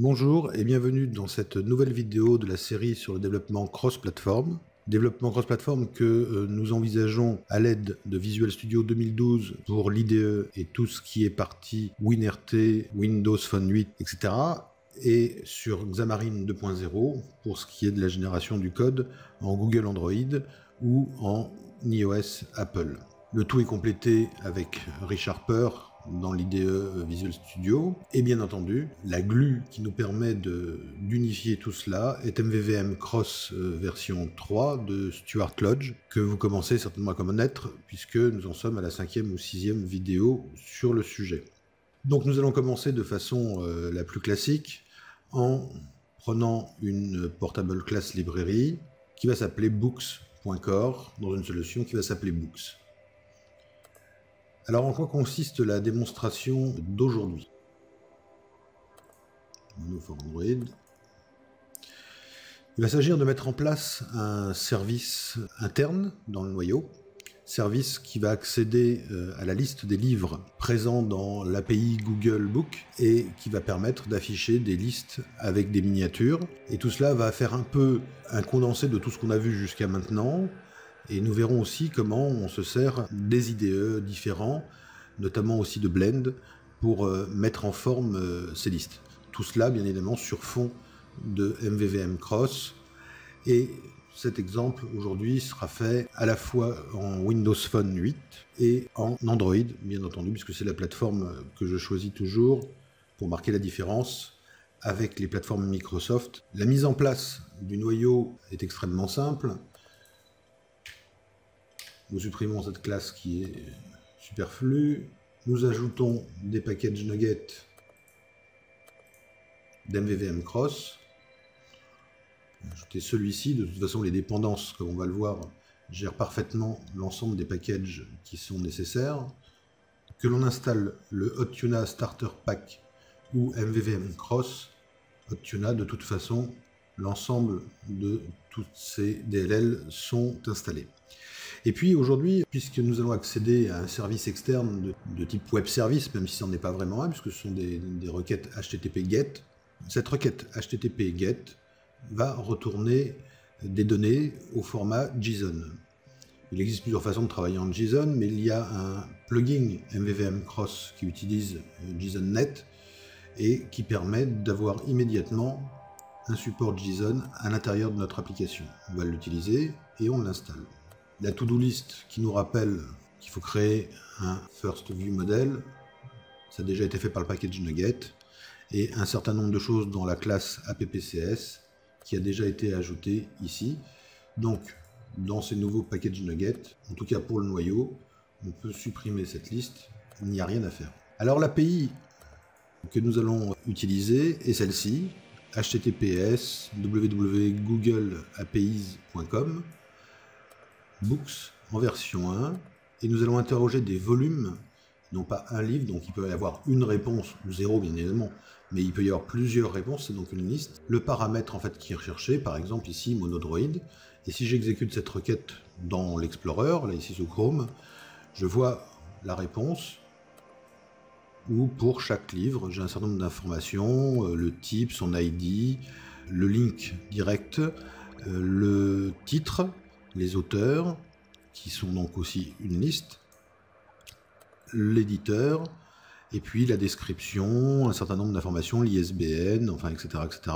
Bonjour et bienvenue dans cette nouvelle vidéo de la série sur le développement cross-platform. Développement cross-platform que nous envisageons à l'aide de Visual Studio 2012 pour l'IDE et tout ce qui est partie WinRT, Windows Phone 8, etc. Et sur Xamarin 2.0 pour ce qui est de la génération du code en Google Android ou en iOS Apple. Le tout est complété avec ReSharper dans l'IDE Visual Studio. Et bien entendu, la glue qui nous permet d'unifier tout cela est MVVM Cross version 3 de Stuart Lodge, que vous commencez certainement à connaître, puisque nous en sommes à la 5e ou 6e vidéo sur le sujet. Donc nous allons commencer de façon la plus classique, en prenant une portable class librairie qui va s'appeler books.core, dans une solution qui va s'appeler books. Alors, en quoi consiste la démonstration d'aujourd'hui? Mono for Android. Il va s'agir de mettre en place un service interne dans le noyau, service qui va accéder à la liste des livres présents dans l'API Google Book et qui va permettre d'afficher des listes avec des miniatures. Et tout cela va faire un peu un condensé de tout ce qu'on a vu jusqu'à maintenant. Et nous verrons aussi comment on se sert des IDE différents, notamment aussi de Blend, pour mettre en forme ces listes. Tout cela, bien évidemment, sur fond de MVVM Cross. Et cet exemple, aujourd'hui, sera fait à la fois en Windows Phone 8 et en Android, bien entendu, puisque c'est la plateforme que je choisis toujours pour marquer la différence avec les plateformes Microsoft. La mise en place du noyau est extrêmement simple. Nous supprimons cette classe qui est superflue. Nous ajoutons des packages nuggets d'MVVM Cross. Ajouter celui-ci. De toute façon, les dépendances, comme on va le voir, gèrent parfaitement l'ensemble des packages qui sont nécessaires. Que l'on installe le Hotuna Starter Pack ou MVVM Cross. Hotuna, de toute façon, l'ensemble de toutes ces DLL sont installés. Et puis aujourd'hui, puisque nous allons accéder à un service externe de type web service, même si ce n'en est pas vraiment un, puisque ce sont des requêtes HTTP GET, cette requête HTTP GET va retourner des données au format JSON. Il existe plusieurs façons de travailler en JSON, mais il y a un plugin MVVM Cross qui utilise JSONNet et qui permet d'avoir immédiatement un support JSON à l'intérieur de notre application. On va l'utiliser et on l'installe. La to-do list qui nous rappelle qu'il faut créer un First View Model, ça a déjà été fait par le package Nugget, et un certain nombre de choses dans la classe AppCS qui a déjà été ajouté ici. Donc, dans ces nouveaux packages Nugget, en tout cas pour le noyau, on peut supprimer cette liste, il n'y a rien à faire. Alors l'API que nous allons utiliser est celle-ci, https www.googleapis.com, Books en version 1, et nous allons interroger des volumes, non pas un livre, donc il peut y avoir une réponse, ou zéro bien évidemment, mais il peut y avoir plusieurs réponses, c'est donc une liste. Le paramètre en fait qui est recherché, par exemple ici monodroid, et si j'exécute cette requête dans l'Explorer, là ici sous Chrome, je vois la réponse, où pour chaque livre, j'ai un certain nombre d'informations, le type, son ID, le link direct, le titre, les auteurs, qui sont donc aussi une liste, l'éditeur, et puis la description, un certain nombre d'informations, l'ISBN, enfin, etc., etc.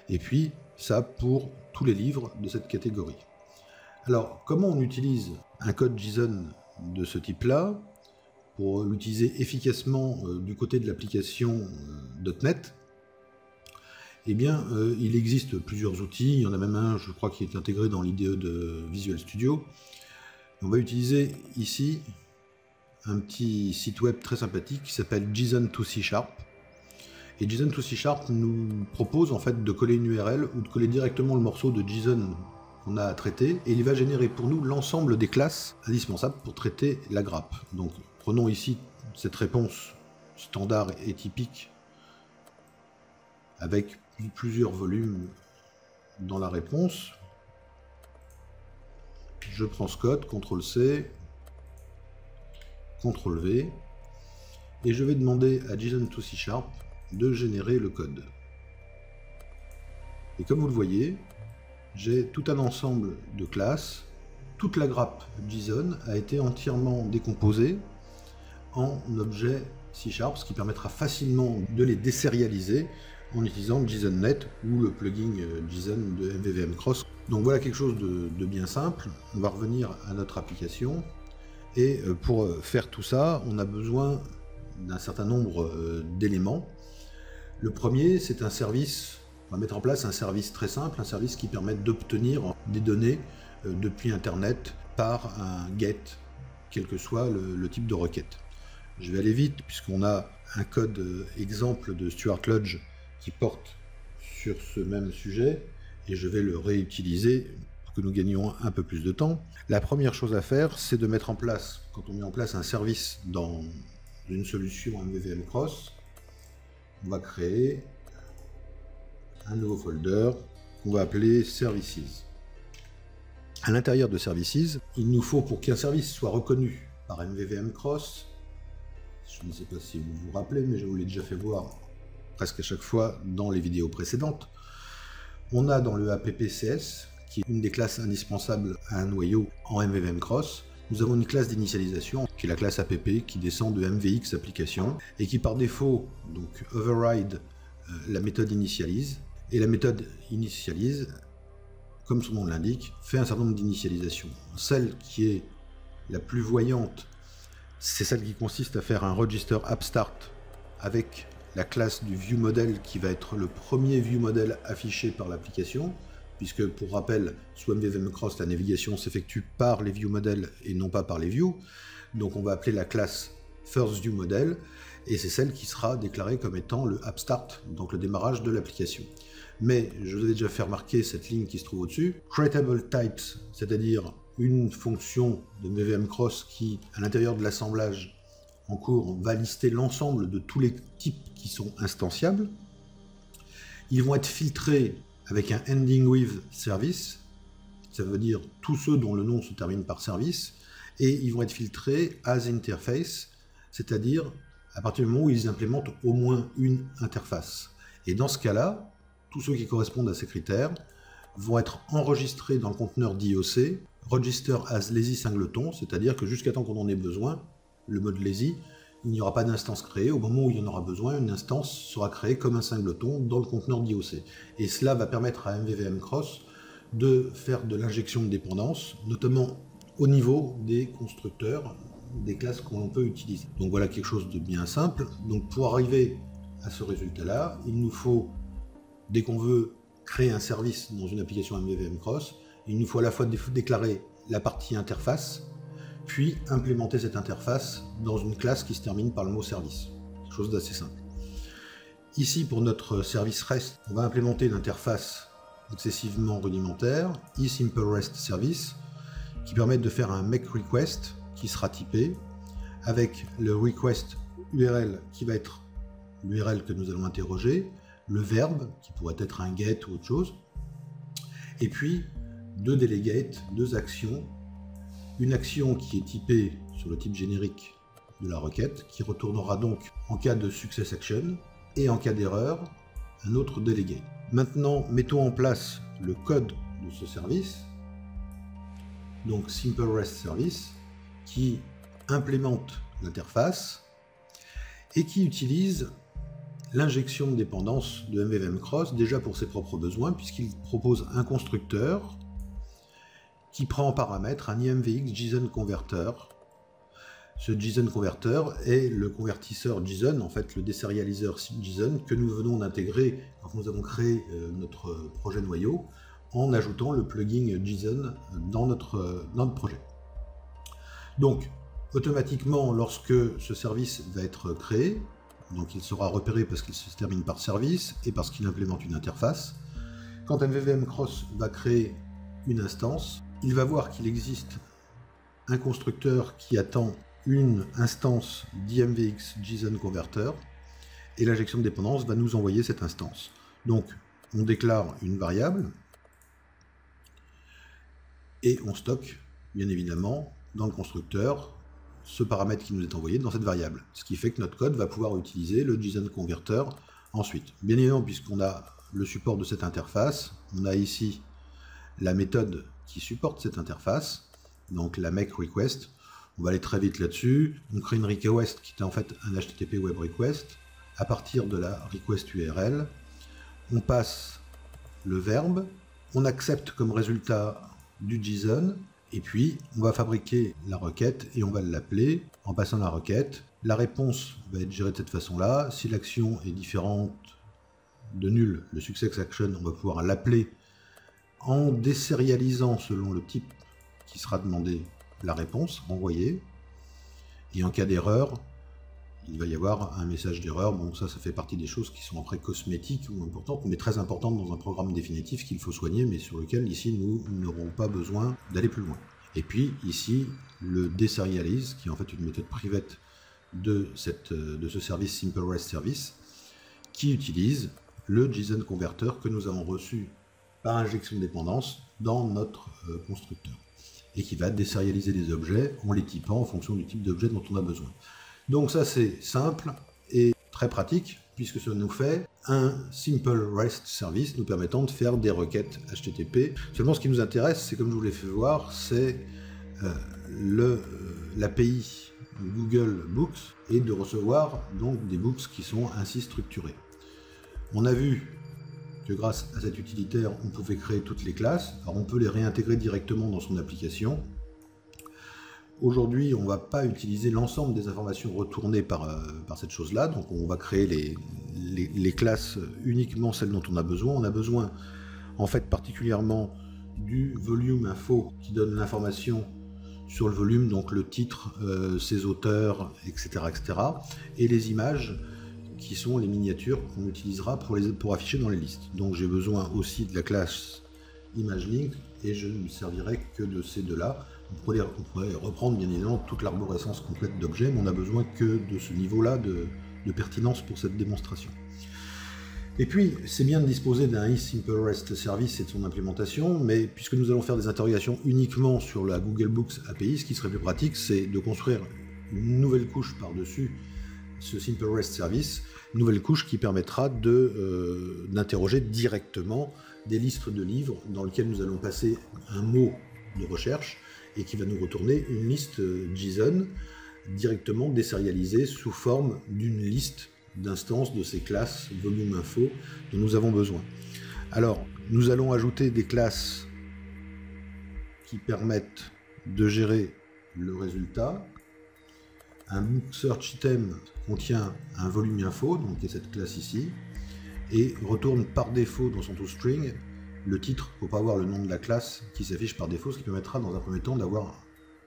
Et puis ça pour tous les livres de cette catégorie. Alors, comment on utilise un code JSON de ce type-là pour l'utiliser efficacement du côté de l'application .NET? Eh bien, il existe plusieurs outils, il y en a même un, je crois, qui est intégré dans l'IDE de Visual Studio. On va utiliser ici un petit site web très sympathique qui s'appelle JSON2C#. Et JSON2C# nous propose en fait de coller une URL ou de coller directement le morceau de JSON qu'on a à traiter, et il va générer pour nous l'ensemble des classes indispensables pour traiter la grappe. Donc, prenons ici cette réponse standard et typique avec plusieurs volumes dans la réponse. Je prends ce code, CTRL-C, CTRL-V, et je vais demander à JSON2C# de générer le code. Et comme vous le voyez, j'ai tout un ensemble de classes. Toute la grappe JSON a été entièrement décomposée en objets C#, ce qui permettra facilement de les désérialiser en utilisant JSON.NET ou le plugin JSON de MVVM Cross. Donc voilà quelque chose de bien simple. On va revenir à notre application. Et pour faire tout ça, on a besoin d'un certain nombre d'éléments. Le premier, c'est un service. On va mettre en place un service très simple, un service qui permet d'obtenir des données depuis Internet par un GET, quel que soit le type de requête. Je vais aller vite puisqu'on a un code exemple de Stuart Lodge qui porte sur ce même sujet et je vais le réutiliser pour que nous gagnions un peu plus de temps. La première chose à faire, c'est de mettre en place, quand on met en place un service dans une solution MVVM Cross, on va créer un nouveau folder qu'on va appeler Services. À l'intérieur de Services, il nous faut, pour qu'un service soit reconnu par MVVM Cross, je ne sais pas si vous vous rappelez, mais je vous l'ai déjà fait voir presque à chaque fois dans les vidéos précédentes, on a dans le AppCS, qui est une des classes indispensables à un noyau en MVVM Cross, nous avons une classe d'initialisation qui est la classe app qui descend de MVX application et qui par défaut donc override la méthode initialise. Et la méthode initialise, comme son nom l'indique, fait un certain nombre d'initialisations. Celle qui est la plus voyante, c'est celle qui consiste à faire un register appstart avec la classe du viewModel qui va être le premier viewModel affiché par l'application, puisque pour rappel, sous MVVM Cross, la navigation s'effectue par les viewModels et non pas par les views. Donc on va appeler la classe firstViewModel et c'est celle qui sera déclarée comme étant le appstart, donc le démarrage de l'application. Mais je vous ai déjà fait remarquer cette ligne qui se trouve au-dessus. CreatableTypes, c'est-à-dire une fonction de MVVM Cross qui, à l'intérieur de l'assemblage en cours, va lister l'ensemble de tous les types qui sont instanciables. Ils vont être filtrés avec un ending with service, ça veut dire tous ceux dont le nom se termine par service, et ils vont être filtrés as interface, c'est-à-dire à partir du moment où ils implémentent au moins une interface. Et dans ce cas-là, tous ceux qui correspondent à ces critères vont être enregistrés dans le conteneur d'IOC, register as lazy singleton, c'est-à-dire que jusqu'à temps qu'on en ait besoin, le mode lazy, il n'y aura pas d'instance créée. Au moment où il y en aura besoin, une instance sera créée comme un singleton dans le conteneur d'IOC. Et cela va permettre à MVVM Cross de faire de l'injection de dépendances, notamment au niveau des constructeurs, des classes qu'on peut utiliser. Donc voilà quelque chose de bien simple. Donc pour arriver à ce résultat-là, il nous faut, dès qu'on veut créer un service dans une application MVVM Cross, il nous faut à la fois déclarer la partie interface, puis implémenter cette interface dans une classe qui se termine par le mot service. Chose d'assez simple. Ici, pour notre service REST, on va implémenter une interface excessivement rudimentaire, eSimpleREST-Service, qui permet de faire un make request qui sera typé, avec le request URL qui va être l'URL que nous allons interroger, le verbe qui pourrait être un get ou autre chose, et puis deux delegates, deux actions. Une action qui est typée sur le type générique de la requête, qui retournera donc en cas de success action, et en cas d'erreur, un autre delegate. Maintenant, mettons en place le code de ce service, donc SimpleREST-Service, qui implémente l'interface et qui utilise l'injection de dépendance de MVVM Cross, déjà pour ses propres besoins, puisqu'il propose un constructeur qui prend en paramètre un IMVX JSON Converter. Ce JSON Converter est le convertisseur JSON, en fait le désérialiseur JSON que nous venons d'intégrer quand nous avons créé notre projet noyau, en ajoutant le plugin JSON dans notre projet. Donc, automatiquement, lorsque ce service va être créé, donc il sera repéré parce qu'il se termine par service et parce qu'il implémente une interface, quand MVVM Cross va créer une instance, il va voir qu'il existe un constructeur qui attend une instance d'IMVX JSON Converter et l'injection de dépendance va nous envoyer cette instance. Donc on déclare une variable et on stocke bien évidemment dans le constructeur ce paramètre qui nous est envoyé dans cette variable. Ce qui fait que notre code va pouvoir utiliser le JSON Converter ensuite. Bien évidemment, puisqu'on a le support de cette interface. On a ici la méthode qui supporte cette interface, donc la make request. On va aller très vite là-dessus. On crée une request qui est en fait un HTTP web request. À partir de la request URL, on passe le verbe, on accepte comme résultat du JSON, et puis on va fabriquer la requête et on va l'appeler en passant la requête. La réponse va être gérée de cette façon-là. Si l'action est différente de nul, le success action, on va pouvoir l'appeler en désérialisant selon le type qui sera demandé la réponse renvoyée. Et en cas d'erreur, il va y avoir un message d'erreur. Bon, ça fait partie des choses qui sont après cosmétiques ou importantes, mais très importantes dans un programme définitif qu'il faut soigner, mais sur lequel ici nous n'aurons pas besoin d'aller plus loin. Et puis ici, le deserialize, qui est en fait une méthode private de ce service Simple REST Service, qui utilise le JSON Converter que nous avons reçu par injection de dépendance dans notre constructeur, et qui va déserialiser les objets en les typant en fonction du type d'objet dont on a besoin. Donc ça c'est simple et très pratique, puisque ça nous fait un Simple REST Service nous permettant de faire des requêtes HTTP. Seulement ce qui nous intéresse, c'est comme je vous l'ai fait voir, c'est l'API Google Books et de recevoir donc des books qui sont ainsi structurés. On a vu que grâce à cet utilitaire, on pouvait créer toutes les classes. Alors on peut les réintégrer directement dans son application. Aujourd'hui, on ne va pas utiliser l'ensemble des informations retournées par cette chose-là, donc on va créer les classes uniquement celles dont on a besoin. On a besoin, en fait, particulièrement du volume info qui donne l'information sur le volume, donc le titre, ses auteurs, etc., etc., et les images qui sont les miniatures qu'on utilisera pour afficher dans les listes. Donc j'ai besoin aussi de la classe ImageLink et je ne me servirai que de ces deux-là. On pourrait reprendre bien évidemment toute l'arborescence complète d'objets, mais on n'a besoin que de ce niveau-là de pertinence pour cette démonstration. Et puis, c'est bien de disposer d'un Simple REST Service et de son implémentation, mais puisque nous allons faire des interrogations uniquement sur la Google Books API, ce qui serait plus pratique, c'est de construire une nouvelle couche par-dessus ce Simple REST Service, une nouvelle couche qui permettra d'interroger directement des listes de livres dans lesquelles nous allons passer un mot de recherche et qui va nous retourner une liste JSON directement désérialisée sous forme d'une liste d'instances de ces classes volume info dont nous avons besoin. Alors, nous allons ajouter des classes qui permettent de gérer le résultat. Un book search item contient un volume info, donc qui est cette classe ici, et retourne par défaut dans son toString le titre. Il ne faut pas avoir le nom de la classe qui s'affiche par défaut, ce qui permettra dans un premier temps d'avoir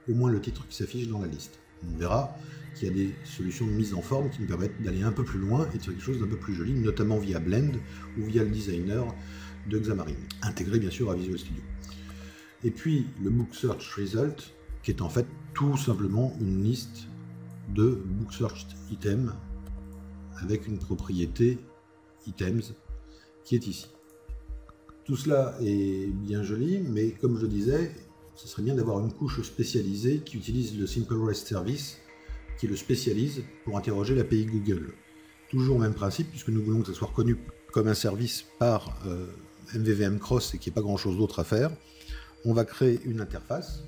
au moins le titre qui s'affiche dans la liste. On verra qu'il y a des solutions de mise en forme qui nous permettent d'aller un peu plus loin et de faire quelque chose d'un peu plus joli, notamment via Blend ou via le designer de Xamarin, intégré bien sûr à Visual Studio. Et puis le Book Search Result, qui est en fait tout simplement une liste de Book Search Items avec une propriété Items qui est ici. Tout cela est bien joli, mais comme je le disais, ce serait bien d'avoir une couche spécialisée qui utilise le Simple REST Service, qui le spécialise pour interroger l'API Google. Toujours le même principe, puisque nous voulons que ça soit reconnu comme un service par MVVM Cross et qu'il n'y ait pas grand chose d'autre à faire. On va créer une interface.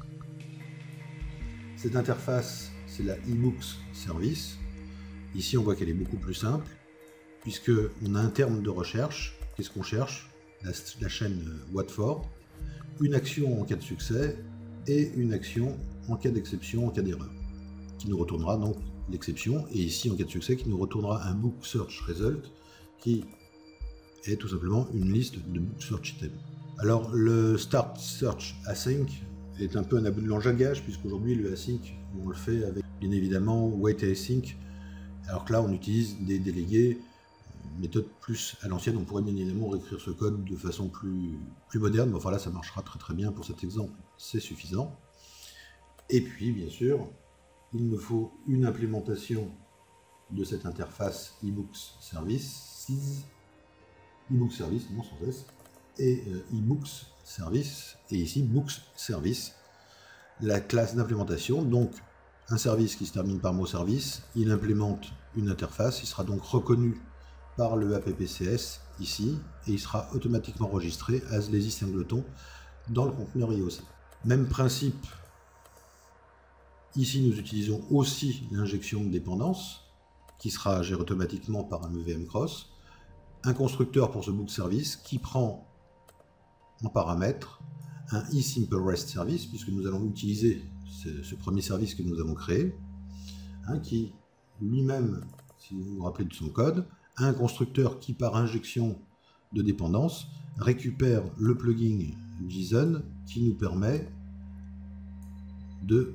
Cette interface, c'est la eBooks Service. Ici, on voit qu'elle est beaucoup plus simple, puisqu'on a un terme de recherche. Qu'est-ce qu'on cherche? La chaîne What for, une action en cas de succès et une action en cas d'exception, en cas d'erreur, qui nous retournera donc l'exception, et ici en cas de succès qui nous retournera un Book Search Result qui est tout simplement une liste de Book Search Items. Alors le Start Search Async est un peu un abus de langage, puisqu'aujourd'hui le Async on le fait avec bien évidemment Wait Async, alors que là on utilise des délégués, méthode plus à l'ancienne. On pourrait bien évidemment réécrire ce code de façon plus moderne, mais enfin là ça marchera très bien pour cet exemple, c'est suffisant. Et puis bien sûr, il me faut une implémentation de cette interface eBooks Service, eBooks Service, non sans S, et eBooks Service, et ici Books Service, la classe d'implémentation, donc un service qui se termine par mot service, il implémente une interface, il sera donc reconnu par le appcs ici, et il sera automatiquement enregistré as lazy singleton dans le conteneur IOC. Même principe, ici nous utilisons aussi l'injection de dépendance, qui sera gérée automatiquement par un EVM cross, un constructeur pour ce book service qui prend en paramètre un eSimpleRest service, puisque nous allons utiliser ce premier service que nous avons créé, qui lui-même, si vous vous rappelez de son code, a un constructeur qui, par injection de dépendance, récupère le plugin JSON qui nous permet de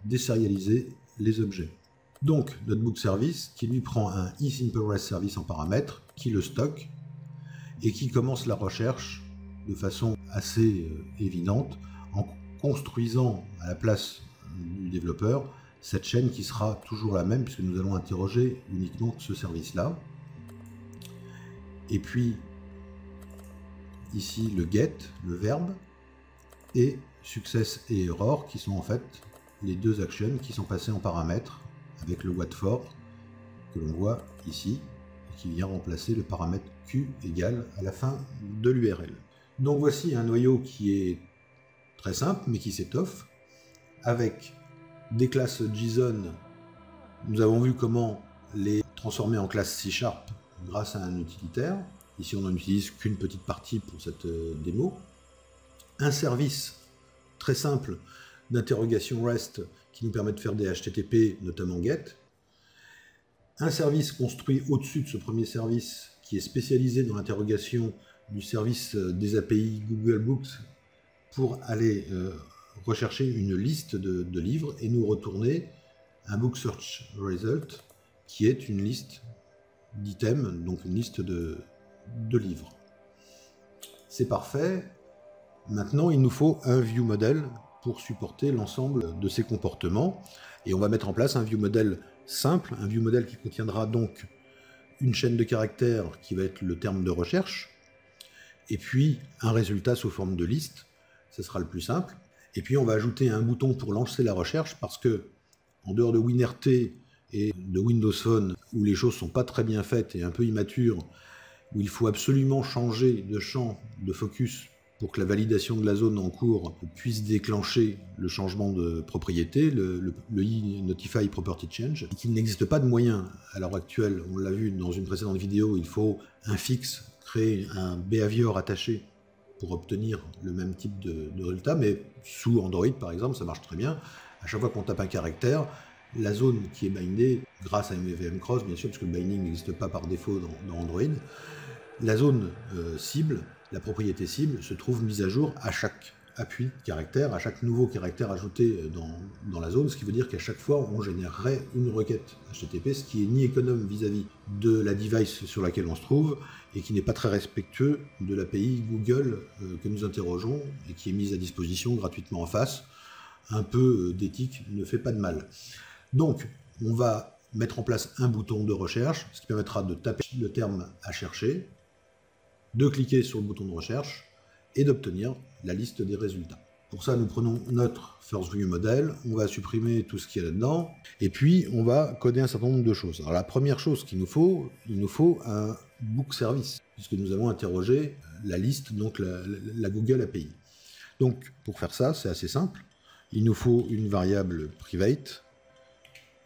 désérialiser les objets. Donc, notre book service qui lui prend un eSimpleRest service en paramètre, qui le stocke et qui commence la recherche de façon assez évidente en construisant à la place du développeur cette chaîne qui sera toujours la même puisque nous allons interroger uniquement ce service-là. Et puis ici le get, le verbe, et success et error qui sont en fait les deux actions qui sont passées en paramètres avec le what for que l'on voit ici et qui vient remplacer le paramètre q égale à la fin de l'URL. Donc voici un noyau qui est très simple mais qui s'étoffe avec des classes JSON. Nous avons vu comment les transformer en classe C# grâce à un utilitaire. Ici on n'en utilise qu'une petite partie pour cette démo. Un service très simple d'interrogation REST qui nous permet de faire des HTTP, notamment GET. Un service construit au-dessus de ce premier service qui est spécialisé dans l'interrogation du service des API Google Books pour aller rechercher une liste de livres et nous retourner un Book Search Result qui est une liste d'items, donc une liste de livres. C'est parfait. Maintenant, il nous faut un view model pour supporter l'ensemble de ces comportements. Et on va mettre en place un view model simple, un view model qui contiendra donc une chaîne de caractères qui va être le terme de recherche, et puis un résultat sous forme de liste, ce sera le plus simple. Et puis on va ajouter un bouton pour lancer la recherche, parce que en dehors de WinRT et de Windows Phone, où les choses sont pas très bien faites et un peu immatures, où il faut absolument changer de champ de focus pour que la validation de la zone en cours puisse déclencher le changement de propriété, le e-Notify Property Change, et qu'il n'existe pas de moyen à l'heure actuelle. On l'a vu dans une précédente vidéo, il faut un fix, créer un behavior attaché pour obtenir le même type de résultat, mais sous Android par exemple, ça marche très bien. À chaque fois qu'on tape un caractère, la zone qui est bindée, grâce à MVVM Cross bien sûr, parce que le binding n'existe pas par défaut dans Android, la zone cible, la propriété cible, se trouve mise à jour à chaque appui de caractère, à chaque nouveau caractère ajouté dans la zone, ce qui veut dire qu'à chaque fois on générerait une requête HTTP, ce qui est ni économe vis-à-vis de la device sur laquelle on se trouve, et qui n'est pas très respectueux de l'API Google que nous interrogeons, et qui est mise à disposition gratuitement en face. Un peu d'éthique ne fait pas de mal. Donc on va mettre en place un bouton de recherche, ce qui permettra de taper le terme à chercher, de cliquer sur le bouton de recherche et d'obtenir la liste des résultats. Pour ça, nous prenons notre First View Model, on va supprimer tout ce qu'il y a là-dedans, et puis on va coder un certain nombre de choses. Alors la première chose qu'il nous faut, il nous faut un book service, puisque nous allons interroger la liste, donc la Google API. Donc pour faire ça, c'est assez simple. Il nous faut une variable private,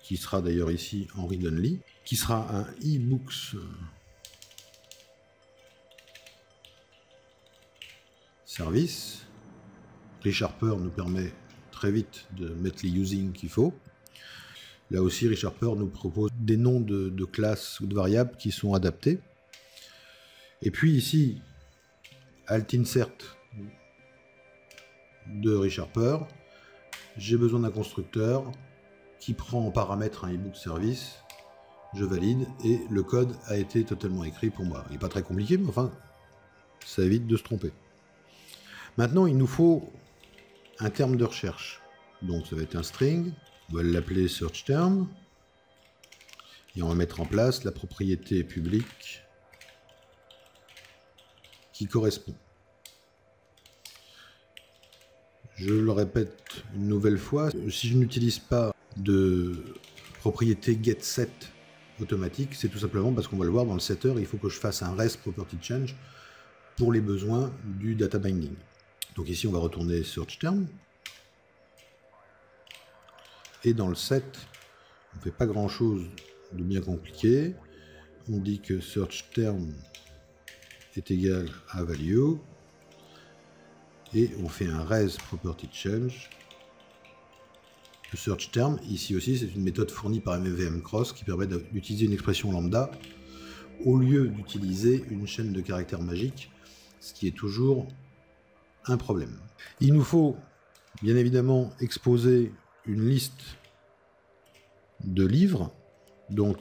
qui sera d'ailleurs ici en read-only, qui sera un ebooks service. ReSharper nous permet très vite de mettre les using qu'il faut. Là aussi, ReSharper nous propose des noms de classes ou de variables qui sont adaptés. Et puis ici, alt insert de ReSharper, j'ai besoin d'un constructeur qui prend en paramètre un ebook service, je valide, et le code a été totalement écrit pour moi. Il n'est pas très compliqué, mais enfin, ça évite de se tromper. Maintenant, il nous faut un terme de recherche. Donc ça va être un string, on va l'appeler searchTerm, et on va mettre en place la propriété publique qui correspond. Je le répète une nouvelle fois, si je n'utilise pas de propriété getSet automatique, c'est tout simplement parce qu'on va le voir dans le setter, il faut que je fasse un res property change pour les besoins du data binding. Donc ici, on va retourner search term. Et dans le set, on ne fait pas grand chose de bien compliqué. On dit que search term est égal à value. Et on fait un res property change. Le search term, ici aussi, c'est une méthode fournie par MVVM Cross qui permet d'utiliser une expression lambda au lieu d'utiliser une chaîne de caractères magiques, ce qui est toujours un problème. Il nous faut bien évidemment exposer une liste de livres, donc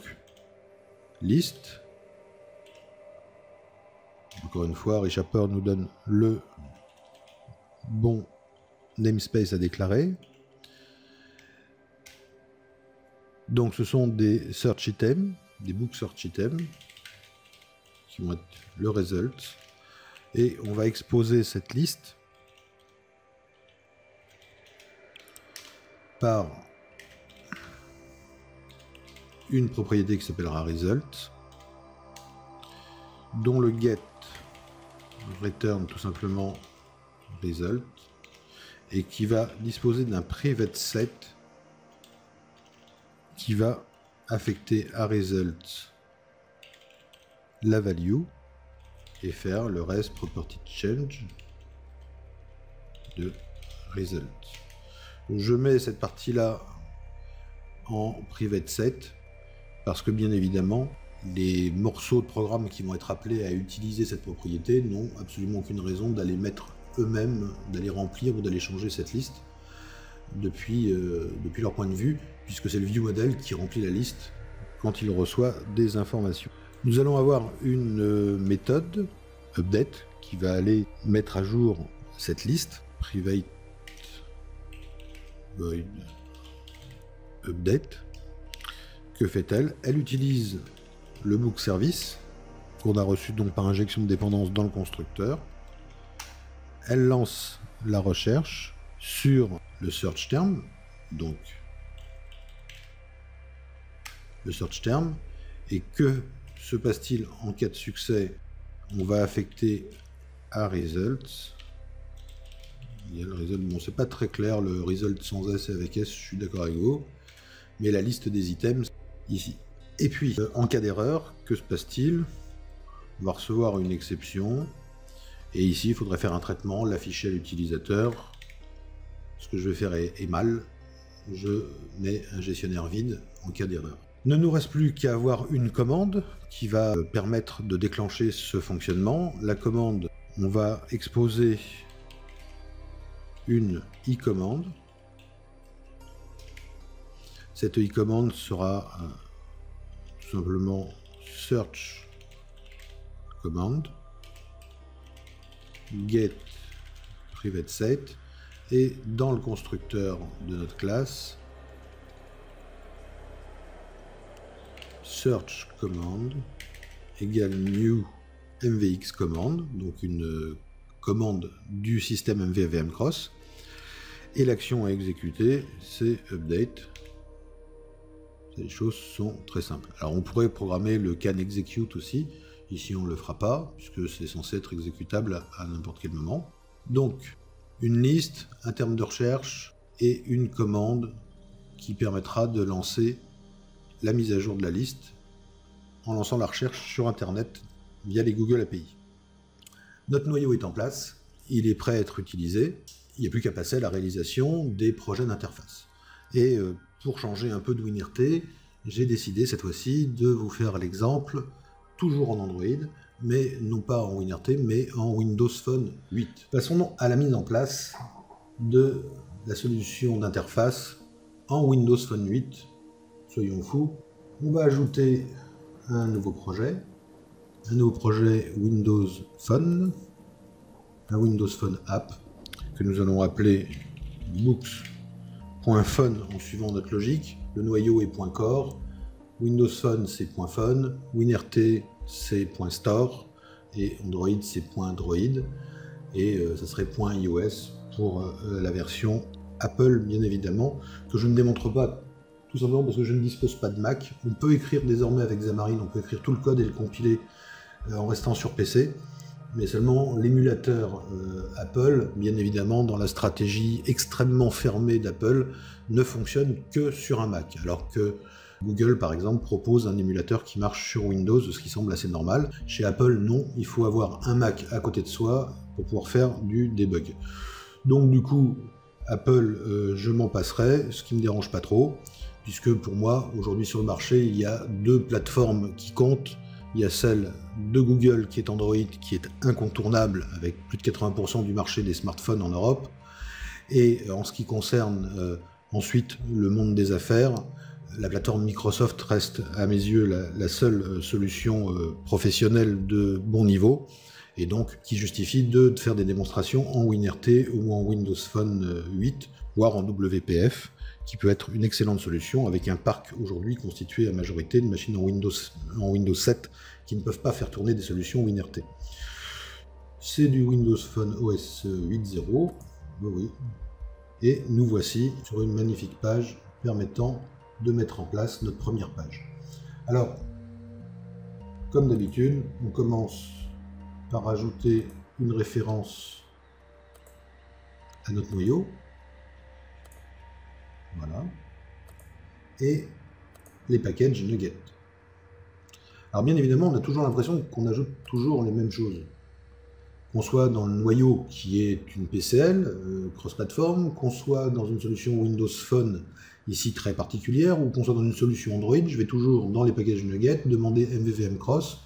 liste. Encore une fois, ReShaper nous donne le bon namespace à déclarer. Donc ce sont des search items, des book search items, qui vont être le result. Et on va exposer cette liste par une propriété qui s'appellera result, dont le get return tout simplement result, et qui va disposer d'un private set qui va affecter à result la value et faire le res property change de result. Je mets cette partie-là en private set parce que bien évidemment les morceaux de programme qui vont être appelés à utiliser cette propriété n'ont absolument aucune raison d'aller mettre eux-mêmes, d'aller remplir ou d'aller changer cette liste depuis leur point de vue, puisque c'est le viewModel qui remplit la liste quand il reçoit des informations. Nous allons avoir une méthode update qui va aller mettre à jour cette liste, private void update. Que fait-elle? Elle utilise le book service qu'on a reçu donc par injection de dépendance dans le constructeur. Elle lance la recherche sur le search term, donc le search term, et que se passe-t-il en cas de succès? On va affecter à results. Il y a le result, bon c'est pas très clair le result sans S et avec S, je suis d'accord avec vous, mais la liste des items ici. Et puis en cas d'erreur, que se passe-t-il? On va recevoir une exception, et ici il faudrait faire un traitement, l'afficher à l'utilisateur. Ce que je vais faire est mal, je mets un gestionnaire vide en cas d'erreur. Ne nous reste plus qu'à avoir une commande qui va permettre de déclencher ce fonctionnement. La commande, on va exposer une i-commande. Cette i-commande sera tout simplement search command get private set, et dans le constructeur de notre classe, search command égale new mvx command, donc une commande du système MVVM Cross, et l'action à exécuter c'est update. Les choses sont très simples. Alors on pourrait programmer le can execute aussi, ici on ne le fera pas puisque c'est censé être exécutable à n'importe quel moment. Donc une liste, un terme de recherche et une commande qui permettra de lancer la mise à jour de la liste en lançant la recherche sur Internet via les Google API. Notre noyau est en place, il est prêt à être utilisé, il n'y a plus qu'à passer à la réalisation des projets d'interface. Et pour changer un peu de WinRT, j'ai décidé cette fois-ci de vous faire l'exemple, toujours en Android, mais non pas en WinRT, mais en Windows Phone 8. Passons à la mise en place de la solution d'interface en Windows Phone 8. Soyons fous, on va ajouter un nouveau projet Windows Phone, un Windows Phone App, que nous allons appeler books.phone en suivant notre logique. Le noyau est .core, Windows Phone c'est .phone, WinRT c'est .store, et Android c'est .droid, et ça serait .ios pour la version Apple bien évidemment, que je ne démontre pas tout simplement parce que je ne dispose pas de Mac. On peut écrire désormais avec Xamarin, on peut écrire tout le code et le compiler en restant sur PC, mais seulement l'émulateur Apple, bien évidemment, dans la stratégie extrêmement fermée d'Apple, ne fonctionne que sur un Mac, alors que Google, par exemple, propose un émulateur qui marche sur Windows, ce qui semble assez normal. Chez Apple, non, il faut avoir un Mac à côté de soi pour pouvoir faire du debug. Donc du coup, Apple, je m'en passerai, ce qui ne me dérange pas trop, puisque pour moi, aujourd'hui sur le marché, il y a deux plateformes qui comptent. Il y a celle de Google qui est Android, qui est incontournable, avec plus de 80% du marché des smartphones en Europe. Et en ce qui concerne ensuite le monde des affaires, la plateforme Microsoft reste à mes yeux la seule solution professionnelle de bon niveau, et donc qui justifie de faire des démonstrations en WinRT ou en Windows Phone 8, voire en WPF, qui peut être une excellente solution avec un parc aujourd'hui constitué à majorité de machines en Windows 7 qui ne peuvent pas faire tourner des solutions WinRT. C'est du Windows Phone OS 8.0, oui, et nous voici sur une magnifique page permettant de mettre en place notre première page. Alors, comme d'habitude, on commence par ajouter une référence à notre noyau. Voilà. Et les packages NuGet. Alors bien évidemment, on a toujours l'impression qu'on ajoute toujours les mêmes choses. Qu'on soit dans le noyau qui est une PCL, cross-platform, qu'on soit dans une solution Windows Phone, ici très particulière, ou qu'on soit dans une solution Android, je vais toujours dans les packages NuGet demander MVVM Cross,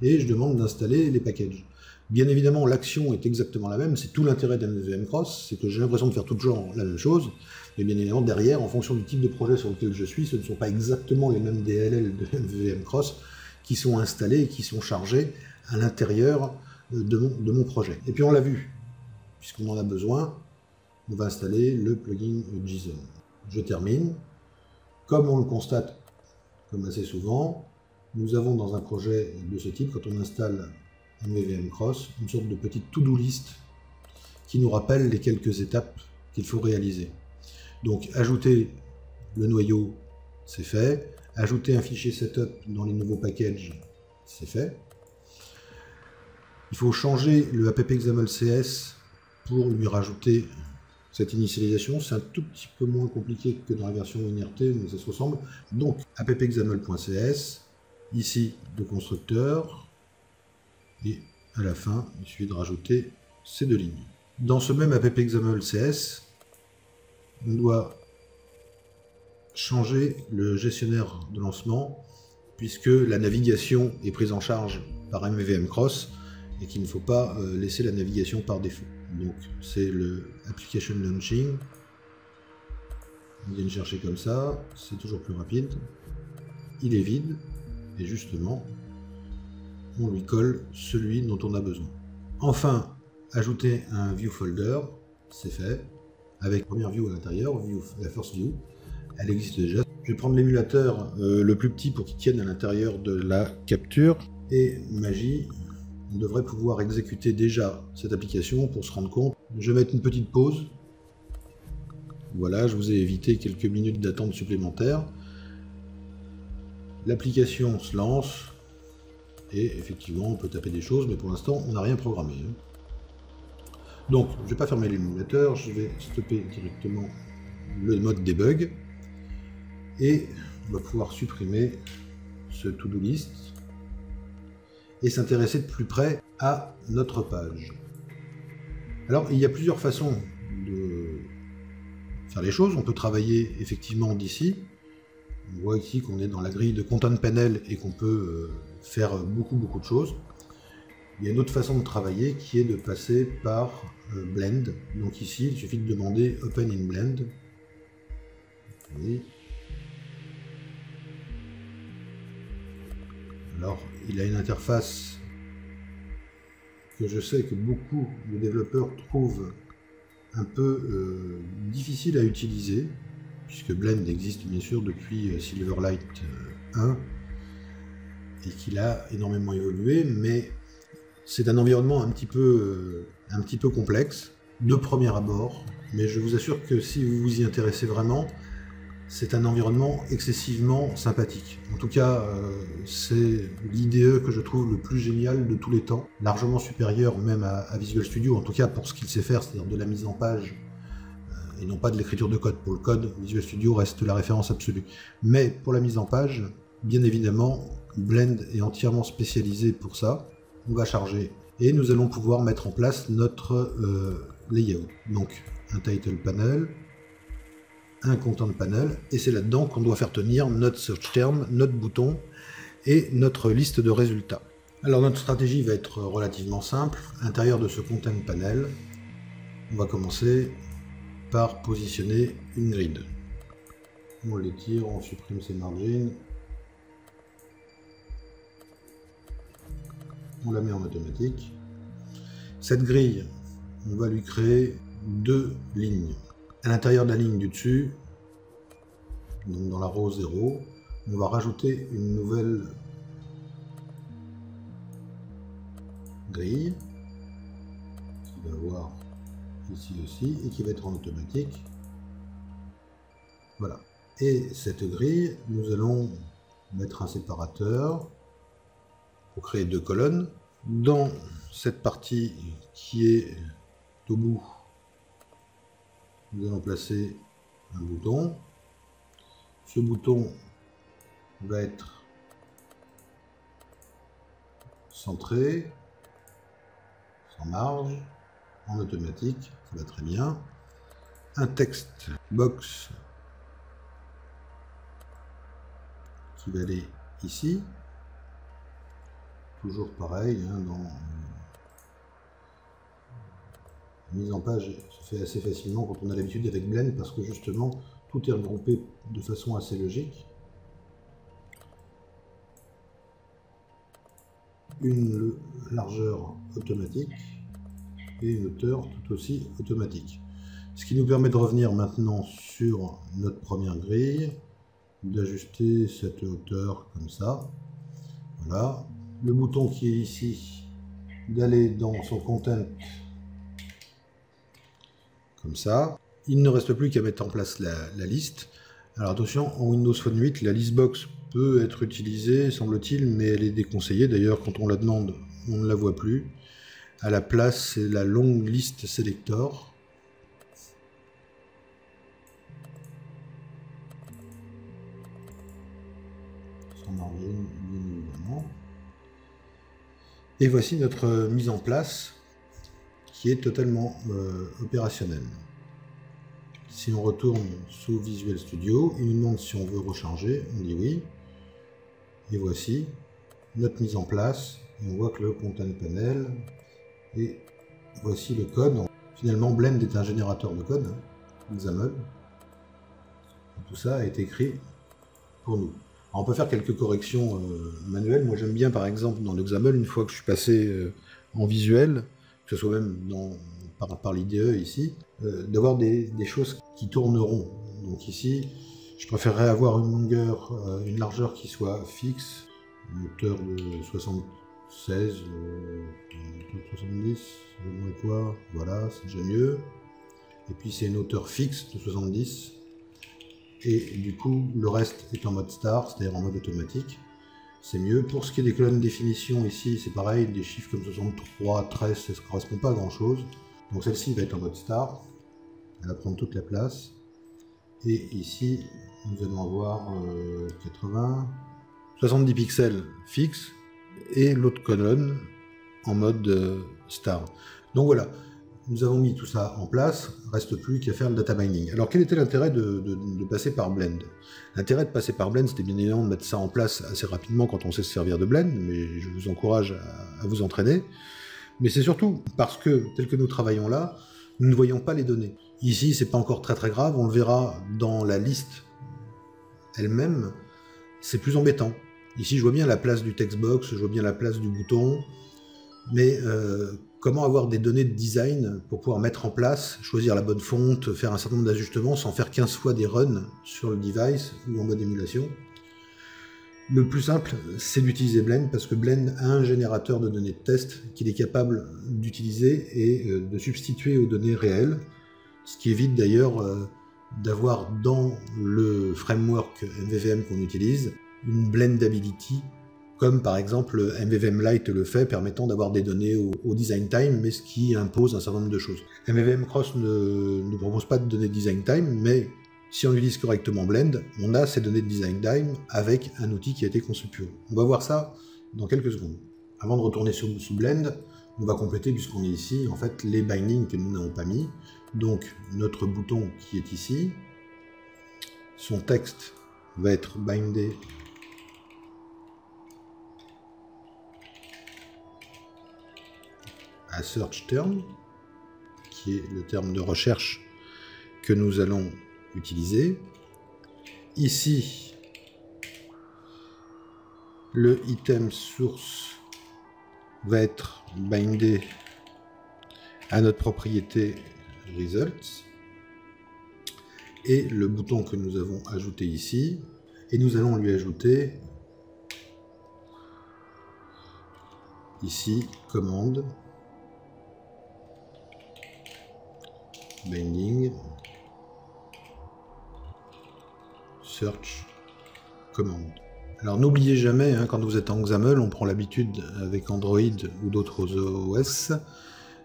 et je demande d'installer les packages. Bien évidemment, l'action est exactement la même, c'est tout l'intérêt d'MVVM Cross, c'est que j'ai l'impression de faire toujours la même chose, mais bien évidemment, derrière, en fonction du type de projet sur lequel je suis, ce ne sont pas exactement les mêmes DLL de MVVM Cross qui sont installés et qui sont chargés à l'intérieur de mon projet. Et puis on l'a vu, puisqu'on en a besoin, on va installer le plugin JSON. Je termine. Comme on le constate, comme assez souvent, nous avons dans un projet de ce type, quand on installe MVVM Cross, une sorte de petite to-do list qui nous rappelle les quelques étapes qu'il faut réaliser. Donc ajouter le noyau, c'est fait. Ajouter un fichier setup dans les nouveaux packages, c'est fait. Il faut changer le app-xaml CS pour lui rajouter cette initialisation. C'est un tout petit peu moins compliqué que dans la version WinRT, mais ça se ressemble. Donc app-xaml.cs, ici le constructeur, et à la fin, il suffit de rajouter ces deux lignes. Dans ce même app-xaml.cs, on doit changer le gestionnaire de lancement, puisque la navigation est prise en charge par MVVM Cross, et qu'il ne faut pas laisser la navigation par défaut. Donc c'est le Application Launching. On vient le chercher comme ça, c'est toujours plus rapide. Il est vide, et justement, on lui colle celui dont on a besoin. Enfin, ajouter un view folder, c'est fait, avec première view à l'intérieur, la first view, elle existe déjà. Je vais prendre l'émulateur le plus petit pour qu'il tienne à l'intérieur de la capture, et magie, on devrait pouvoir exécuter déjà cette application pour se rendre compte. Je vais mettre une petite pause. Voilà, je vous ai évité quelques minutes d'attente supplémentaire. L'application se lance, et effectivement on peut taper des choses, mais pour l'instant on n'a rien programmé. Donc je ne vais pas fermer l'émulateur, je vais stopper directement le mode debug, et on va pouvoir supprimer ce to-do list et s'intéresser de plus près à notre page. Alors il y a plusieurs façons de faire les choses. On peut travailler effectivement d'ici. On voit ici qu'on est dans la grille de Content Panel et qu'on peut faire beaucoup de choses. Il y a une autre façon de travailler qui est de passer par Blend. Donc ici, il suffit de demander Open in Blend. Oui. Alors, il a une interface que je sais que beaucoup de développeurs trouvent un peu difficile à utiliser, puisque Blend existe bien sûr depuis Silverlight 1 et qu'il a énormément évolué, mais c'est un environnement un petit peu complexe de premier abord, mais je vous assure que si vous vous y intéressez vraiment, c'est un environnement excessivement sympathique. En tout cas, c'est l'IDE que je trouve le plus génial de tous les temps, largement supérieur même à Visual Studio, en tout cas pour ce qu'il sait faire, c'est-à-dire de la mise en page, et non pas de l'écriture de code. Pour le code, Visual Studio reste la référence absolue. Mais pour la mise en page, bien évidemment, Blend est entièrement spécialisé pour ça. On va charger et nous allons pouvoir mettre en place notre layout. Donc un title panel, un content panel, et c'est là-dedans qu'on doit faire tenir notre search term, notre bouton et notre liste de résultats. Alors notre stratégie va être relativement simple. À l'intérieur de ce content panel, on va commencer par positionner une grid. On les tire, on supprime ses margins, on la met en automatique. Cette grille, on va lui créer 2 lignes. À l'intérieur de la ligne du dessus, donc dans la row 0, on va rajouter une nouvelle grille qui va avoir ici aussi et qui va être en automatique. Voilà. Et cette grille, nous allons mettre un séparateur pour créer 2 colonnes. Dans cette partie qui est au bout, nous allons placer un bouton. Ce bouton va être centré, sans marge, en automatique, ça va très bien. Un texte box qui va aller ici. Toujours pareil, hein, dans la mise en page se fait assez facilement quand on a l'habitude avec Blend parce que justement tout est regroupé de façon assez logique. Une largeur automatique et une hauteur tout aussi automatique. Ce qui nous permet de revenir maintenant sur notre première grille, d'ajuster cette hauteur comme ça. Voilà. Le bouton qui est ici, d'aller dans son content comme ça. Il ne reste plus qu'à mettre en place la liste. Alors attention, en Windows Phone 8, la listbox peut être utilisée, semble-t-il, mais elle est déconseillée. D'ailleurs, quand on la demande, on ne la voit plus. À la place, c'est la long list selector. Sans margine, bien évidemment. Et voici notre mise en place qui est totalement opérationnelle. Si on retourne sous Visual Studio, il nous demande si on veut recharger, on dit oui. Et voici notre mise en place. Et on voit que le content panel, et voici le code. Finalement, Blend est un générateur de code, hein, XAML. Tout ça a été écrit pour nous. Alors on peut faire quelques corrections manuelles. Moi j'aime bien par exemple dans le XAML, une fois que je suis passé en visuel, que ce soit même par l'IDE ici, d'avoir des choses qui tourneront. Donc ici, je préférerais avoir une longueur, une largeur qui soit fixe, une hauteur de 76, 70, quoi, voilà, c'est déjà mieux. Et puis c'est une hauteur fixe de 70. Et du coup, le reste est en mode star, c'est-à-dire en mode automatique. C'est mieux. Pour ce qui est des colonnes de définition, ici, c'est pareil, des chiffres comme 63, 13, ça ne correspond pas à grand-chose. Donc celle-ci va être en mode star. Elle va prendre toute la place. Et ici, nous allons avoir 80, 70 pixels fixes et l'autre colonne en mode star. Donc voilà. Nous avons mis tout ça en place, reste plus qu'à faire le data mining. Alors quel était l'intérêt de passer par Blend? L'intérêt de passer par Blend, c'était bien évidemment de mettre ça en place assez rapidement quand on sait se servir de Blend, mais je vous encourage à vous entraîner. Mais c'est surtout parce que, tel que nous travaillons là, nous ne voyons pas les données. Ici, c'est pas encore très grave, on le verra dans la liste elle-même, c'est plus embêtant. Ici, je vois bien la place du textbox, je vois bien la place du bouton, mais comment avoir des données de design pour pouvoir mettre en place, choisir la bonne fonte, faire un certain nombre d'ajustements sans faire 15 fois des runs sur le device ou en mode émulation. Le plus simple, c'est d'utiliser Blend parce que Blend a un générateur de données de test qu'il est capable d'utiliser et de substituer aux données réelles, ce qui évite d'ailleurs d'avoir dans le framework MVVM qu'on utilise une blendability, comme par exemple MVVM Lite le fait, permettant d'avoir des données au design time, mais ce qui impose un certain nombre de choses. MVVM Cross ne propose pas de données de design time, mais si on utilise correctement Blend, on a ces données de design time avec un outil qui a été conçu pour. On va voir ça dans quelques secondes. Avant de retourner sous Blend, on va compléter, puisqu'on est ici, en fait, les bindings que nous n'avons pas mis. Donc, notre bouton qui est ici, son texte va être bindé à search term, qui est le terme de recherche que nous allons utiliser. Ici, le item source va être bindé à notre propriété results et le bouton que nous avons ajouté ici, et nous allons lui ajouter ici commande binding search commande. Alors n'oubliez jamais, hein, quand vous êtes en XAML, on prend l'habitude avec Android ou d'autres OS,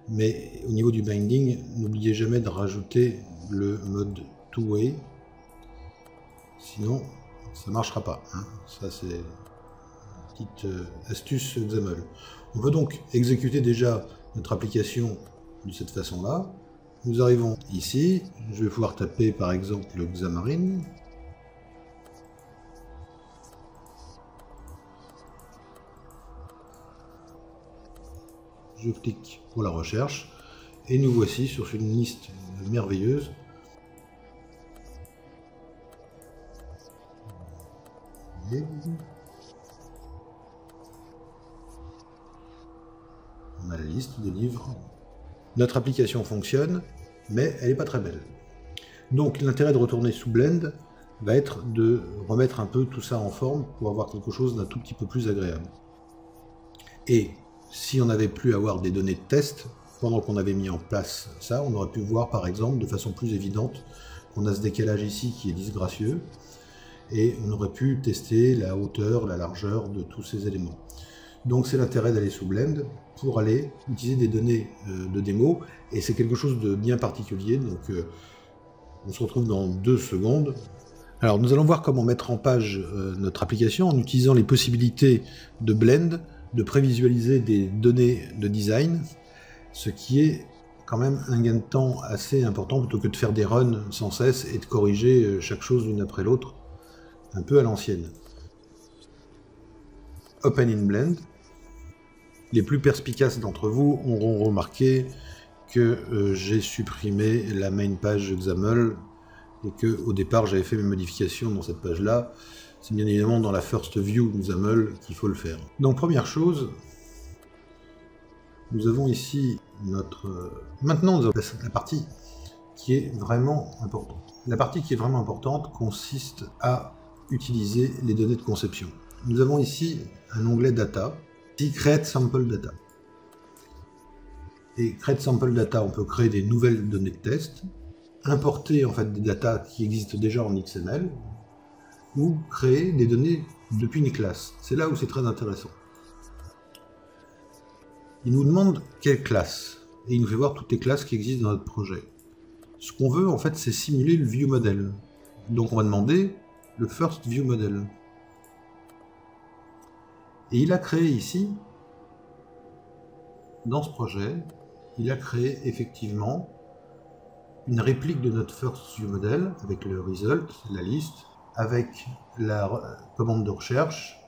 mais au niveau du binding, n'oubliez jamais de rajouter le mode two-way, sinon ça ne marchera pas. Hein. Ça c'est une petite astuce XAML. On peut donc exécuter déjà notre application de cette façon-là. Nous arrivons ici, je vais pouvoir taper par exemple Xamarin. Je clique pour la recherche et nous voici sur une liste merveilleuse. On a la liste des livres. Notre application fonctionne, mais elle n'est pas très belle. Donc l'intérêt de retourner sous Blend va être de remettre un peu tout ça en forme pour avoir quelque chose d'un tout petit peu plus agréable. Et si on n'avait plus à avoir des données de test, pendant qu'on avait mis en place ça, on aurait pu voir par exemple de façon plus évidente qu'on a ce décalage ici qui est disgracieux, et on aurait pu tester la hauteur, la largeur de tous ces éléments. Donc c'est l'intérêt d'aller sous Blend pour aller utiliser des données de démo, et c'est quelque chose de bien particulier, donc on se retrouve dans 2 secondes. Alors nous allons voir comment mettre en page notre application en utilisant les possibilités de Blend, de prévisualiser des données de design, ce qui est quand même un gain de temps assez important plutôt que de faire des runs sans cesse et de corriger chaque chose l'une après l'autre, un peu à l'ancienne. Open in Blend. Les plus perspicaces d'entre vous auront remarqué que j'ai supprimé la main page XAML et que au départ j'avais fait mes modifications dans cette page-là. C'est bien évidemment dans la First View XAML qu'il faut le faire. Donc première chose, nous avons ici notre... Maintenant nous avons la partie qui est vraiment importante. La partie qui est vraiment importante consiste à utiliser les données de conception. Nous avons ici un onglet Data, ici Create Sample Data. Et Create Sample Data, on peut créer des nouvelles données de test, importer en fait des datas qui existent déjà en XML, ou créer des données depuis une classe. C'est là où c'est très intéressant. Il nous demande quelle classe, et il nous fait voir toutes les classes qui existent dans notre projet. Ce qu'on veut, en fait, c'est simuler le ViewModel. Donc on va demander le First ViewModel. Et il a créé ici, dans ce projet, il a créé effectivement une réplique de notre First ViewModel, avec le result, la liste, avec la commande de recherche,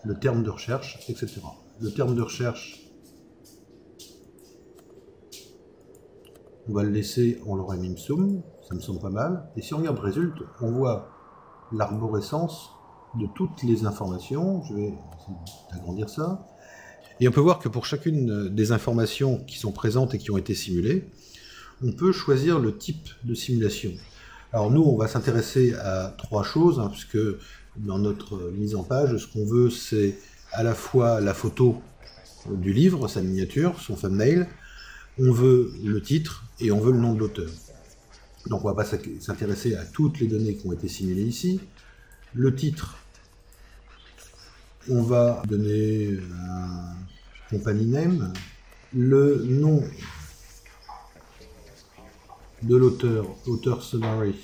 le terme de recherche, etc. Le terme de recherche, on va le laisser en lorem ipsum, ça me semble pas mal. Et si on regarde résultat, on voit l'arborescence de toutes les informations. Je vais agrandir ça. Et on peut voir que pour chacune des informations qui sont présentes et qui ont été simulées, on peut choisir le type de simulation. Alors nous, on va s'intéresser à 3 choses, hein, puisque dans notre mise en page, ce qu'on veut, c'est à la fois la photo du livre, sa miniature, son thumbnail, on veut le titre et on veut le nom de l'auteur. Donc on va pas s'intéresser à toutes les données qui ont été simulées ici. Le titre, on va donner un company name, le nom de l'auteur, auteur summary,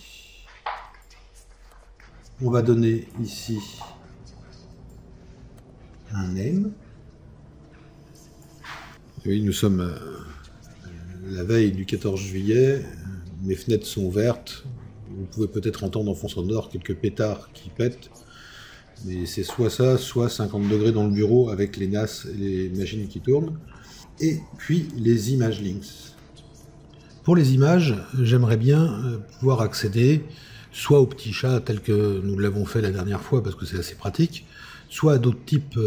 on va donner ici un name. Oui, nous sommes la veille du 14 juillet, mes fenêtres sont ouvertes, vous pouvez peut-être entendre en fond sonore quelques pétards qui pètent, mais c'est soit ça, soit 50 degrés dans le bureau avec les NAS et les machines qui tournent. Et puis les image links. Pour les images, j'aimerais bien pouvoir accéder soit au petit chat tel que nous l'avons fait la dernière fois parce que c'est assez pratique, soit à d'autres types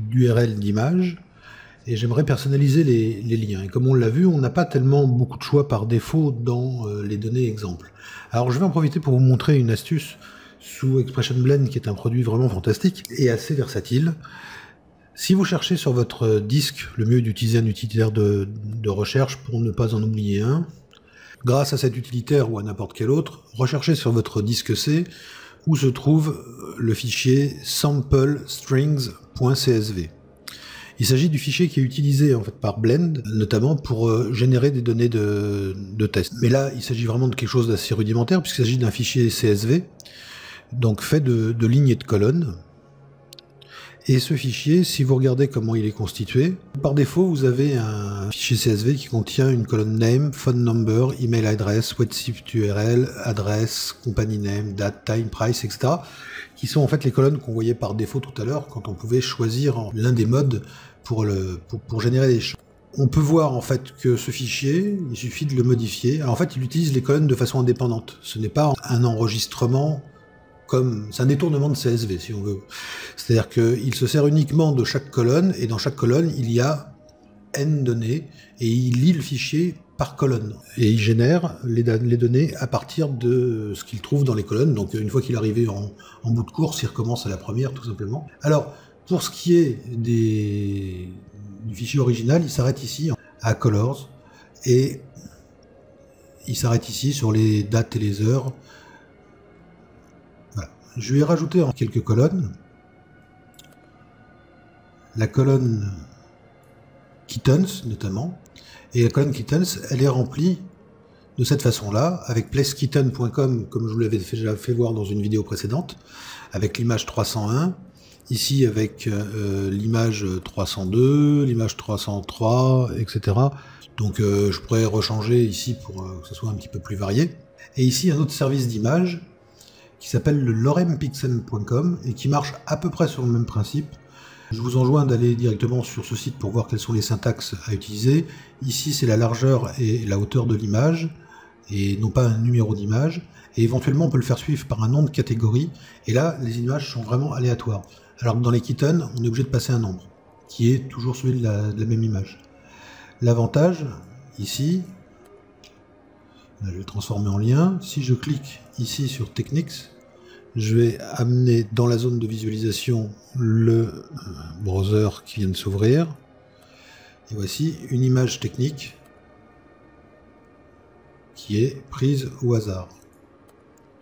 d'URL d'images. Et j'aimerais personnaliser les liens. Et comme on l'a vu, on n'a pas tellement beaucoup de choix par défaut dans les données exemples. Alors je vais en profiter pour vous montrer une astuce sous Expression Blend qui est un produit vraiment fantastique et assez versatile. Si vous cherchez sur votre disque, le mieux est d'utiliser un utilitaire de recherche pour ne pas en oublier un. Grâce à cet utilitaire ou à n'importe quel autre, recherchez sur votre disque C où se trouve le fichier samplestrings.csv. Il s'agit du fichier qui est utilisé en fait par Blend, notamment pour générer des données de test. Mais là, il s'agit vraiment de quelque chose d'assez rudimentaire, puisqu'il s'agit d'un fichier CSV, donc fait de lignes et de colonnes. Et ce fichier, si vous regardez comment il est constitué, par défaut, vous avez un fichier CSV qui contient une colonne name, phone number, email address, website URL, adresse, company name, date, time, price, etc., qui sont en fait les colonnes qu'on voyait par défaut tout à l'heure quand on pouvait choisir l'un des modes pour générer des champs. On peut voir en fait que ce fichier, il suffit de le modifier. Alors en fait, il utilise les colonnes de façon indépendante. Ce n'est pas un enregistrement c'est un détournement de CSV si on veut. C'est-à-dire qu'il se sert uniquement de chaque colonne et dans chaque colonne, il y a n données et il lit le fichier par colonne. Et il génère les données à partir de ce qu'il trouve dans les colonnes. Donc une fois qu'il est arrivé en bout de course, il recommence à la première tout simplement. Alors, pour ce qui est du fichier original, il s'arrête ici à colors et il s'arrête ici sur les dates et les heures. Voilà. Je vais rajouter en quelques colonnes. La colonne kittens notamment. Et la colonne kittens, elle est remplie de cette façon-là, avec placekitten.com, comme je vous l'avais déjà fait voir dans une vidéo précédente, avec l'image 301, ici avec l'image 302, l'image 303, etc. Donc je pourrais rechanger ici pour que ce soit un petit peu plus varié. Et ici un autre service d'image qui s'appelle le lorempixel.com et qui marche à peu près sur le même principe. Je vous enjoins d'aller directement sur ce site pour voir quelles sont les syntaxes à utiliser. Ici, c'est la largeur et la hauteur de l'image, et non pas un numéro d'image. Et éventuellement, on peut le faire suivre par un nom de catégorie. Et là, les images sont vraiment aléatoires. Alors que dans les kittens, on est obligé de passer un nombre, qui est toujours celui de la même image. L'avantage, ici, là, je vais transformer en lien. Si je clique ici sur Techniques, je vais amener dans la zone de visualisation le browser qui vient de s'ouvrir. Et voici une image technique qui est prise au hasard.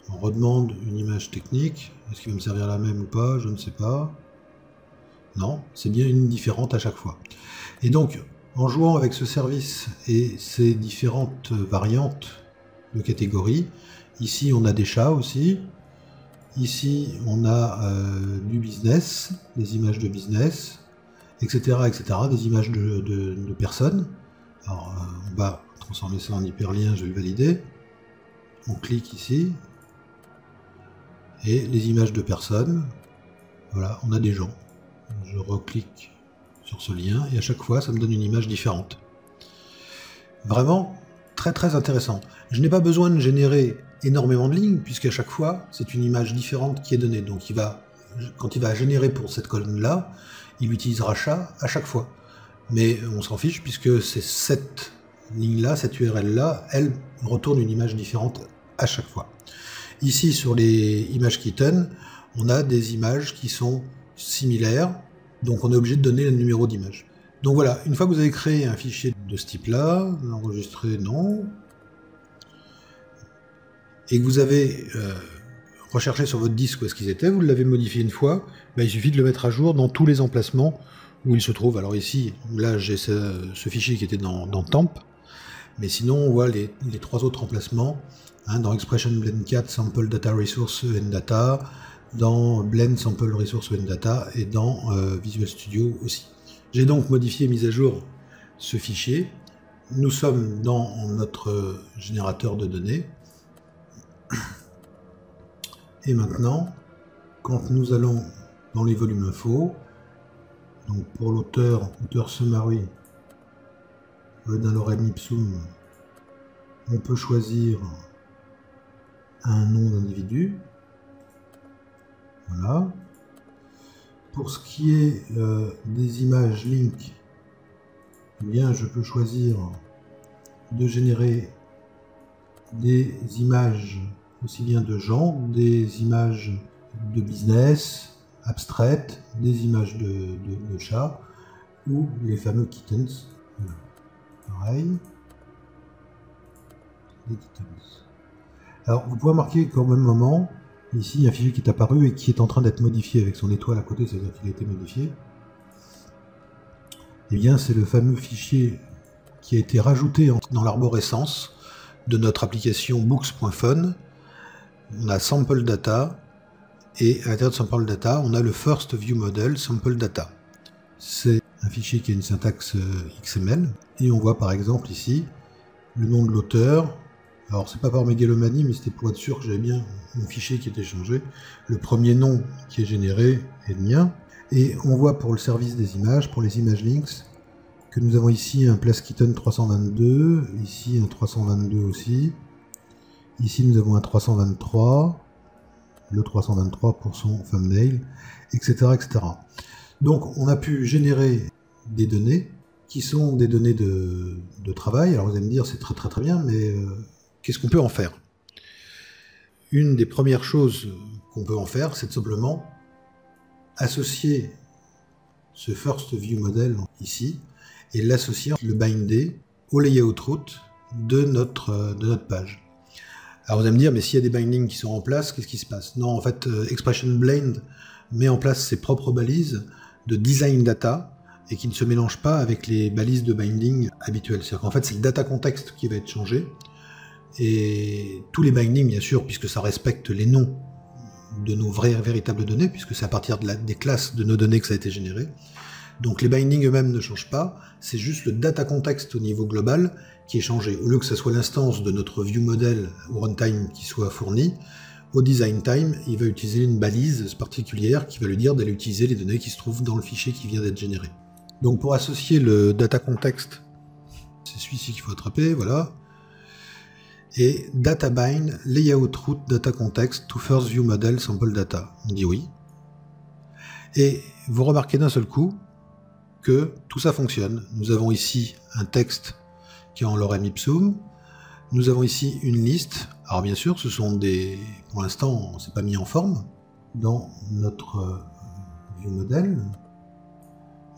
On redemande une image technique. Est-ce qu'il va me servir la même ou pas? Je ne sais pas. Non, c'est bien une différente à chaque fois. Et donc, en jouant avec ce service et ces différentes variantes de catégories, ici on a des chats aussi. Ici, on a du business, des images de business, etc., etc., des images de personnes. Alors, on va transformer ça en hyperlien, je vais le valider. On clique ici, et les images de personnes, voilà, on a des gens. Je reclique sur ce lien, et à chaque fois, ça me donne une image différente. Vraiment, très très intéressant. Je n'ai pas besoin de générer énormément de lignes, puisqu'à chaque fois, c'est une image différente qui est donnée. Donc quand il va générer pour cette colonne-là, il utilisera chat à chaque fois. Mais on s'en fiche, puisque c'est cette ligne-là, cette URL-là, elle retourne une image différente à chaque fois. Ici, sur les images kitten, on a des images qui sont similaires, donc on est obligé de donner le numéro d'image. Donc voilà, une fois que vous avez créé un fichier de ce type-là, enregistrer, non. et que vous avez recherché sur votre disque où est-ce qu'ils étaient, vous l'avez modifié une fois, il suffit de le mettre à jour dans tous les emplacements où il se trouve. Alors ici, là j'ai ce fichier qui était dans temp, mais sinon on voit les 3 autres emplacements, dans Expression Blend 4, Sample Data Resource and Data, dans Blend Sample Resource and Data, et dans Visual Studio aussi. J'ai donc modifié et mis à jour ce fichier. Nous sommes dans notre générateur de données. Et maintenant, quand nous allons dans les volumes info, donc pour l'auteur summary, dans l'orem ipsum, on peut choisir un nom d'individu. Voilà. Pour ce qui est des images link, eh bien, je peux choisir de générer des images aussi bien de gens, des images de business, abstraites, des images de chats, ou les fameux kittens. Voilà. Pareil. Les kittens. Alors, vous pouvez remarquer qu'au même moment, ici, il y a un fichier qui est apparu et qui est en train d'être modifié avec son étoile à côté, c'est-à-dire qu'il a été modifié. Eh bien, c'est le fameux fichier qui a été rajouté dans l'arborescence de notre application books.phone. On a sample data, et à l'intérieur de sample data, on a le first view model sample data. C'est un fichier qui a une syntaxe XML, et on voit par exemple ici le nom de l'auteur. Alors c'est pas par mégalomanie, mais c'était pour être sûr que j'avais bien mon fichier qui était changé. Le premier nom qui est généré est le mien. Et on voit pour le service des images, pour les images links, que nous avons ici un Plaskitten 322, ici un 322 aussi. Ici nous avons un 323, le 323 pour son thumbnail, etc., etc. Donc on a pu générer des données qui sont des données de travail. Alors vous allez me dire c'est très bien, mais qu'est-ce qu'on peut en faire? Une des premières choses qu'on peut en faire, c'est de simplement associer ce first view model ici et l'associer, le binder au layout route de notre page. Alors vous allez me dire, mais s'il y a des bindings qui sont en place, qu'est-ce qui se passe? Non, en fait, Expression Blend met en place ses propres balises de design data et qui ne se mélangent pas avec les balises de binding habituelles. C'est-à-dire qu'en fait, c'est le data context qui va être changé. Et tous les bindings, bien sûr, puisque ça respecte les noms de nos véritables données, puisque c'est à partir des classes de nos données que ça a été généré. Donc les bindings eux-mêmes ne changent pas, c'est juste le data context au niveau global qui est changé. Au lieu que ça soit l'instance de notre view model ou runtime qui soit fournie, au design time, il va utiliser une balise particulière qui va lui dire d'aller utiliser les données qui se trouvent dans le fichier qui vient d'être généré. Donc pour associer le data context, c'est celui-ci qu'il faut attraper, voilà. Et data bind layout route data context to first view model sample data. On dit oui. Et vous remarquez d'un seul coup que tout ça fonctionne. Nous avons ici un texte qui est en lorem ipsum. Nous avons ici une liste. Alors bien sûr, ce sont des... Pour l'instant, c'est pas mis en forme. Dans notre view model,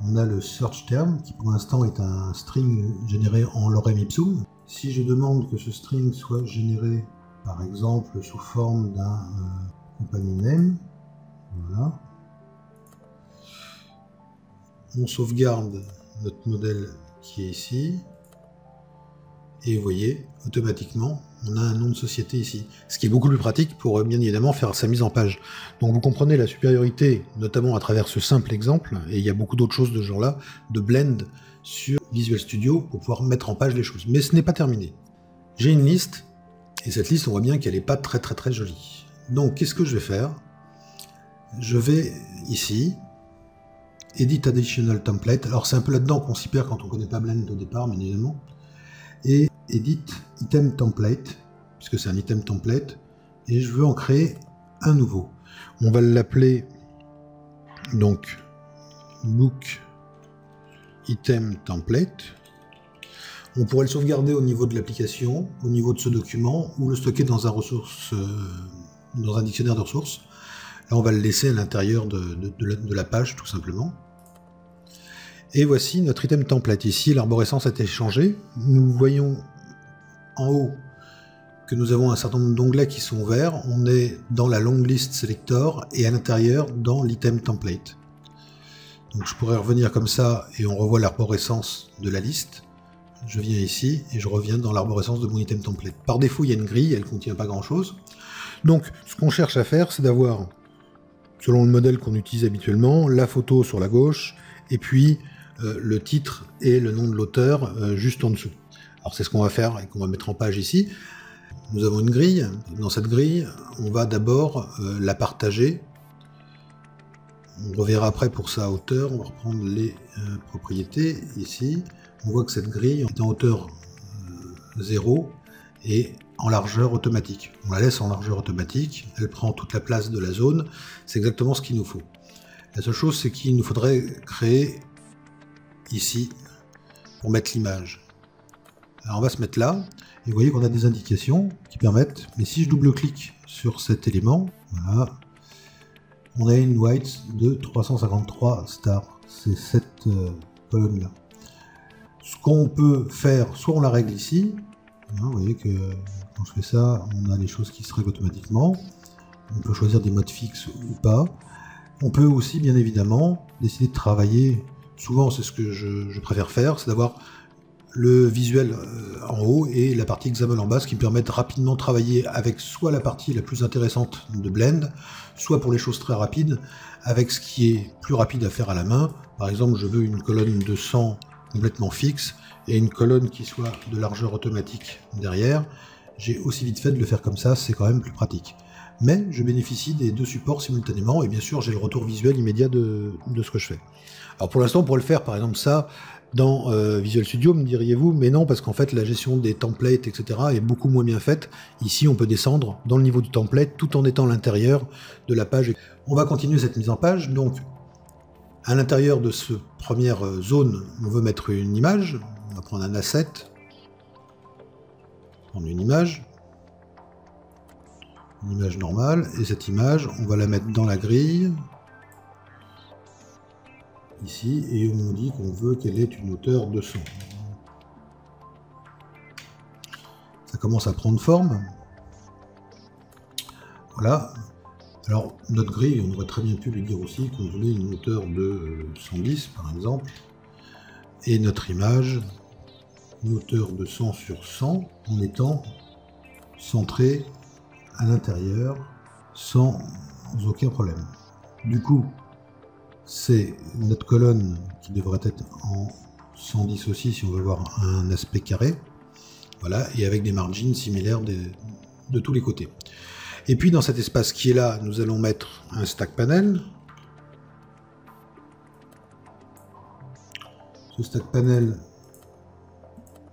on a le search term qui pour l'instant est un string généré en lorem ipsum. Si je demande que ce string soit généré, par exemple, sous forme d'un company name, voilà. On sauvegarde notre modèle qui est ici. Et vous voyez, automatiquement, on a un nom de société ici. Ce qui est beaucoup plus pratique pour, bien évidemment, faire sa mise en page. Donc vous comprenez la supériorité, notamment à travers ce simple exemple, et il y a beaucoup d'autres choses de ce genre-là, de Blend sur Visual Studio pour pouvoir mettre en page les choses. Mais ce n'est pas terminé. J'ai une liste, et cette liste, on voit bien qu'elle n'est pas très jolie. Donc, qu'est-ce que je vais faire? Je vais ici, Edit Additional Template. Alors, c'est un peu là-dedans qu'on s'y perd quand on ne connaît pas Blend au départ, bien évidemment. Et Edit Item Template, puisque c'est un item template, et je veux en créer un nouveau. On va l'appeler donc Book Item Template. On pourrait le sauvegarder au niveau de l'application, au niveau de ce document, ou le stocker dans dans un dictionnaire de ressources. Là, on va le laisser à l'intérieur de la page, tout simplement. Et voici notre item template. Ici, l'arborescence a été changée. Nous voyons en haut que nous avons un certain nombre d'onglets qui sont verts, on est dans la long list selector et à l'intérieur dans l'item template. Donc je pourrais revenir comme ça et on revoit l'arborescence de la liste. Je viens ici et je reviens dans l'arborescence de mon item template. Par défaut, il y a une grille, elle ne contient pas grand-chose. Donc ce qu'on cherche à faire, c'est d'avoir, selon le modèle qu'on utilise habituellement, la photo sur la gauche et puis le titre et le nom de l'auteur juste en dessous. Alors c'est ce qu'on va faire et qu'on va mettre en page ici. Nous avons une grille. Dans cette grille, on va d'abord la partager. On reverra après pour sa hauteur. On va reprendre les propriétés ici. On voit que cette grille est en hauteur 0 et en largeur automatique. On la laisse en largeur automatique. Elle prend toute la place de la zone. C'est exactement ce qu'il nous faut. La seule chose, c'est qu'il nous faudrait créer ici pour mettre l'image. Alors on va se mettre là. Et vous voyez qu'on a des indications qui permettent, mais si je double-clique sur cet élément, voilà, on a une weight de 353 stars. C'est cette colonne-là. Ce qu'on peut faire, soit on la règle ici, hein, vous voyez que quand je fais ça, on a les choses qui se règlent automatiquement. On peut choisir des modes fixes ou pas. On peut aussi, bien évidemment, décider de travailler. Souvent, c'est ce que je préfère faire, c'est d'avoir le visuel en haut et la partie XAML en bas, ce qui me permet de rapidement travailler avec soit la partie la plus intéressante de Blend, soit pour les choses très rapides, avec ce qui est plus rapide à faire à la main. Par exemple, je veux une colonne de 100 complètement fixe et une colonne qui soit de largeur automatique derrière. J'ai aussi vite fait de le faire comme ça, c'est quand même plus pratique. Mais je bénéficie des deux supports simultanément et bien sûr j'ai le retour visuel immédiat de ce que je fais. Alors pour l'instant, pour le faire, par exemple ça, dans Visual Studio, me diriez-vous, mais non, parce qu'en fait la gestion des templates, etc. est beaucoup moins bien faite. Ici, on peut descendre dans le niveau du template tout en étant à l'intérieur de la page. On va continuer cette mise en page. Donc, à l'intérieur de cette première zone, on veut mettre une image. On va prendre un asset, prendre une image normale, et cette image, on va la mettre dans la grille. Ici, et on dit qu'on veut qu'elle ait une hauteur de 100. Ça commence à prendre forme. Voilà. Alors, notre grille, on aurait très bien pu lui dire aussi qu'on voulait une hauteur de 110, par exemple. Et notre image, une hauteur de 100 sur 100, en étant centrée à l'intérieur, sans aucun problème. Du coup, c'est notre colonne qui devrait être en 110 aussi si on veut voir un aspect carré. Voilà, et avec des margins similaires de tous les côtés. Et puis dans cet espace qui est là, nous allons mettre un stack panel. Ce stack panel,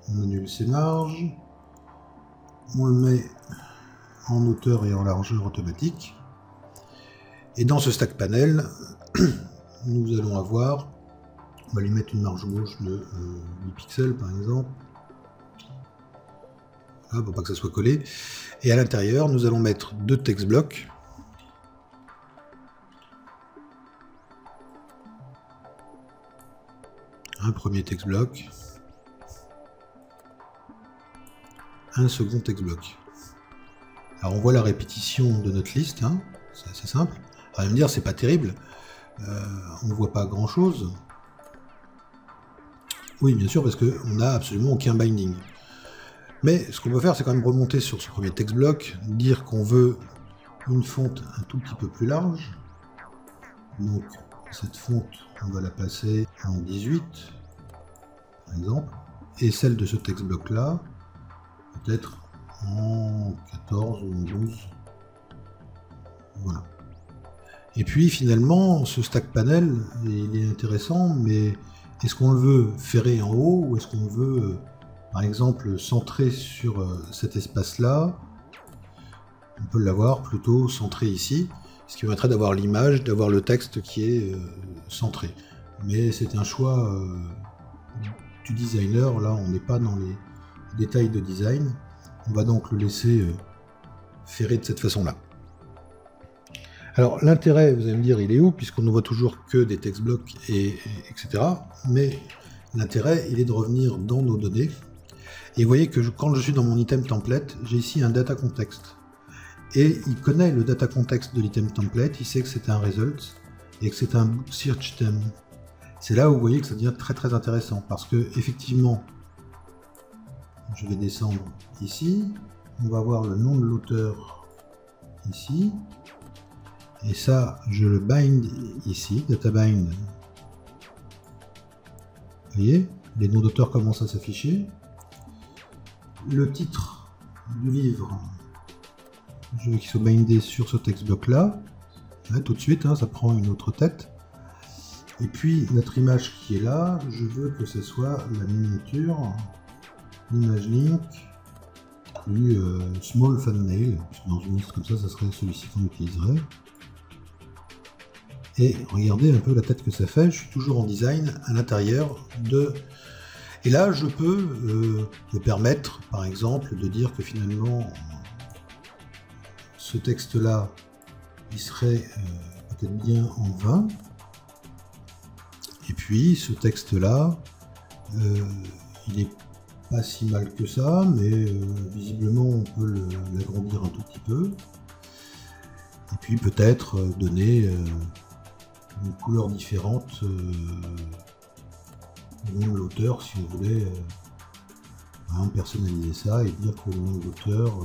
on annule ses marges. On le met en hauteur et en largeur automatique. Et dans ce stack panel, nous allons avoir, on va lui mettre une marge gauche de 8 pixels par exemple, voilà, pour pas que ça soit collé, et à l'intérieur nous allons mettre deux text blocks, un premier text block, un second text block. Alors on voit la répétition de notre liste, hein, c'est assez simple. Alors, vous me dire c'est pas terrible. On ne voit pas grand chose. Oui, bien sûr, parce qu'on n'a absolument aucun binding. Mais ce qu'on peut faire, c'est quand même remonter sur ce premier text block, dire qu'on veut une fonte un tout petit peu plus large. Donc, cette fonte, on va la passer en 18, par exemple. Et celle de ce text block-là, peut-être en 14 ou en 12. Voilà. Et puis finalement, ce stack panel, il est intéressant, mais est-ce qu'on le veut ferré en haut ou est-ce qu'on veut, par exemple, centré sur cet espace-là? On peut l'avoir plutôt centré ici, ce qui permettrait d'avoir l'image, d'avoir le texte qui est centré. Mais c'est un choix du designer, là on n'est pas dans les détails de design. On va donc le laisser ferré de cette façon-là. Alors l'intérêt, vous allez me dire, il est où, puisqu'on ne voit toujours que des text blocks, etc. Mais l'intérêt, il est de revenir dans nos données Et vous voyez que quand je suis dans mon item template, j'ai ici un data context. Et il connaît le data context de l'item template, il sait que c'est un result et que c'est un book search theme. C'est là où vous voyez que ça devient très très intéressant parce que effectivement, je vais descendre ici, on va voir le nom de l'auteur ici, et ça je le bind ici, data bind. Vous voyez, les noms d'auteurs commencent à s'afficher. Le titre du livre, je veux qu'il soit bindé sur ce text bloc là, tout de suite, hein, ça prend une autre tête. Et puis notre image qui est là, je veux que ce soit la miniature, l'image link, du small thumbnail, dans une liste comme ça serait celui-ci qu'on utiliserait. Et regardez un peu la tête que ça fait, je suis toujours en design à l'intérieur de... Et là je peux me permettre par exemple de dire que finalement ce texte là il serait peut-être bien en 20. Et puis ce texte là il n'est pas si mal que ça, mais visiblement on peut l'agrandir un tout petit peu. Et puis peut-être donner une couleur différente au nom de l'auteur si vous voulez personnaliser ça et dire que le nom de l'auteur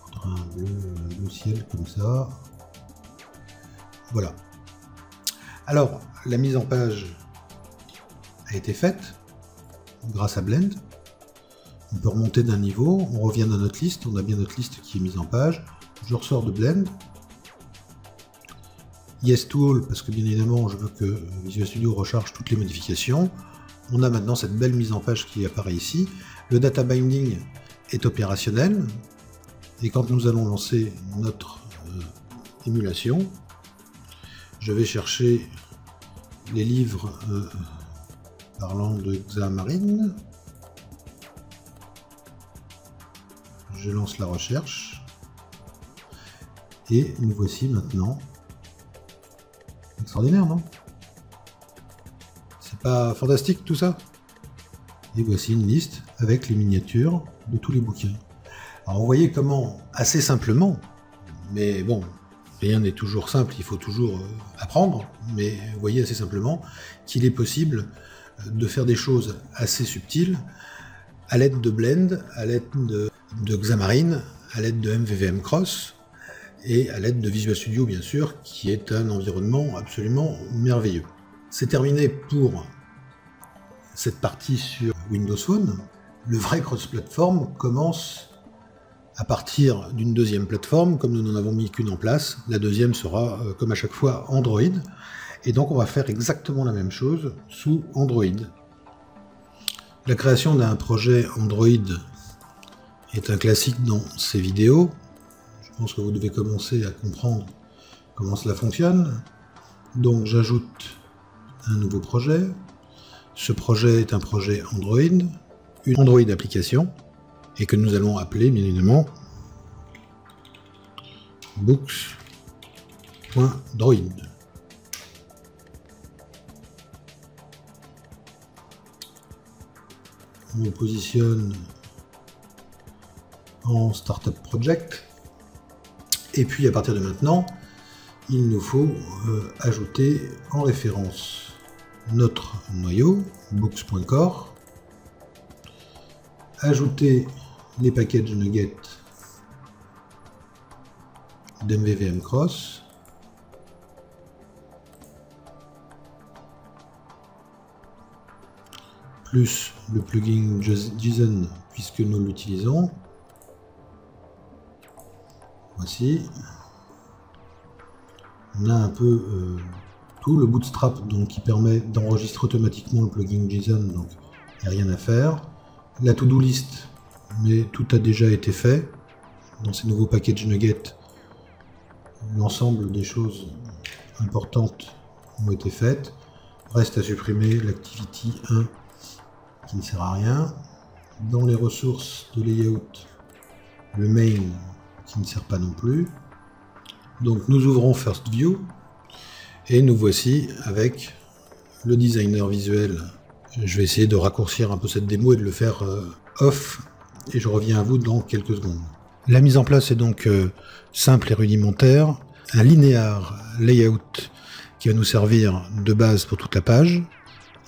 faudra un bleu ciel comme ça. Voilà. Alors la mise en page a été faite grâce à Blend. On peut remonter d'un niveau, on revient dans notre liste, on a bien notre liste qui est mise en page. Je ressors de Blend. Yes to all, parce que bien évidemment je veux que Visual Studio recharge toutes les modifications. On a maintenant cette belle mise en page qui apparaît ici. Le data binding est opérationnel. Et quand nous allons lancer notre émulation, je vais chercher les livres parlant de Xamarin. Je lance la recherche. Et nous voici maintenant. Extraordinaire, non? C'est pas fantastique tout ça? Et voici une liste avec les miniatures de tous les bouquins. Alors vous voyez comment, assez simplement, mais bon, rien n'est toujours simple, il faut toujours apprendre, mais vous voyez assez simplement qu'il est possible de faire des choses assez subtiles à l'aide de Blend, à l'aide de Xamarin, à l'aide de MVVM Cross, et à l'aide de Visual Studio bien sûr, qui est un environnement absolument merveilleux. C'est terminé pour cette partie sur Windows Phone. Le vrai cross-platform commence à partir d'une deuxième plateforme, comme nous n'en avons mis qu'une en place. La deuxième sera, comme à chaque fois, Android. Et donc on va faire exactement la même chose sous Android. La création d'un projet Android est un classique dans ces vidéos. Je pense que vous devez commencer à comprendre comment cela fonctionne. Donc j'ajoute un nouveau projet. Ce projet est un projet Android, une Android application, et que nous allons appeler bien évidemment books.droid. On le positionne en Startup Project. Et puis à partir de maintenant, il nous faut ajouter en référence notre noyau, books.core, ajouter les packages nuggets d'MVVM Cross, plus le plugin JSON puisque nous l'utilisons. Voici. On a un peu tout le bootstrap donc, qui permet d'enregistrer automatiquement le plugin JSON, donc il n'y a rien à faire. La to-do list, mais tout a déjà été fait. Dans ces nouveaux packages nuggets, l'ensemble des choses importantes ont été faites. Reste à supprimer l'activity 1 qui ne sert à rien. Dans les ressources de layout, le main qui ne sert pas non plus. Donc nous ouvrons First View et nous voici avec le designer visuel. Je vais essayer de raccourcir un peu cette démo et de le faire off et je reviens à vous dans quelques secondes. La mise en place est donc simple et rudimentaire. Un linéaire layout qui va nous servir de base pour toute la page.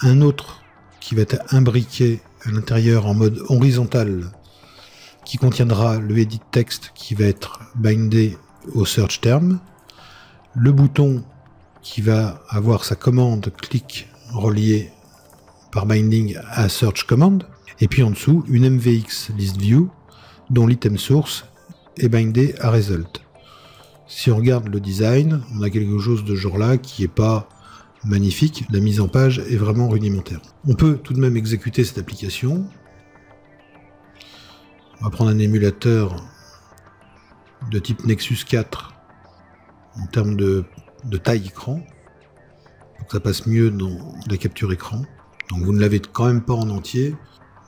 Un autre qui va être imbriqué à l'intérieur en mode horizontal qui contiendra le edit text qui va être bindé au search term. Le bouton qui va avoir sa commande click reliée par binding à search command. Et puis en dessous, une MVX list view dont l'item source est bindé à result. Si on regarde le design, on a quelque chose de ce genre-là qui n'est pas magnifique. La mise en page est vraiment rudimentaire. On peut tout de même exécuter cette application. On va prendre un émulateur de type Nexus 4 en termes de taille écran, pour que ça passe mieux dans la capture écran. Donc vous ne l'avez quand même pas en entier,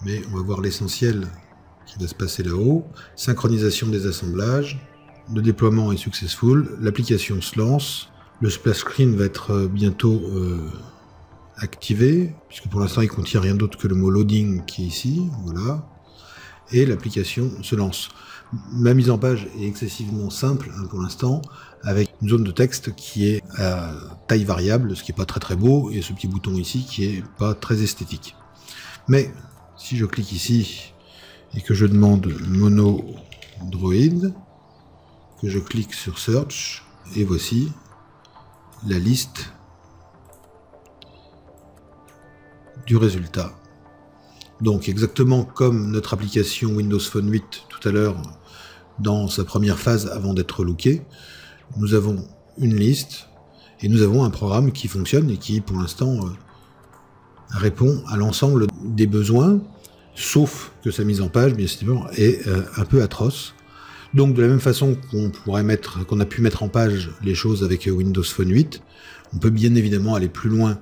mais on va voir l'essentiel qui va se passer là-haut. Synchronisation des assemblages, le déploiement est successful, l'application se lance, le splash screen va être bientôt activé, puisque pour l'instant il ne contient rien d'autre que le mot loading qui est ici, voilà, et l'application se lance. Ma mise en page est excessivement simple pour l'instant, avec une zone de texte qui est à taille variable, ce qui n'est pas très très beau, et ce petit bouton ici qui est pas très esthétique. Mais si je clique ici et que je demande Mono Droid, que je clique sur Search, et voici la liste du résultat. Donc exactement comme notre application Windows Phone 8 tout à l'heure, dans sa première phase avant d'être lookée, nous avons une liste et nous avons un programme qui fonctionne et qui pour l'instant répond à l'ensemble des besoins, sauf que sa mise en page bien évidemment est un peu atroce. Donc de la même façon qu'on a pu mettre en page les choses avec Windows Phone 8, on peut bien évidemment aller plus loin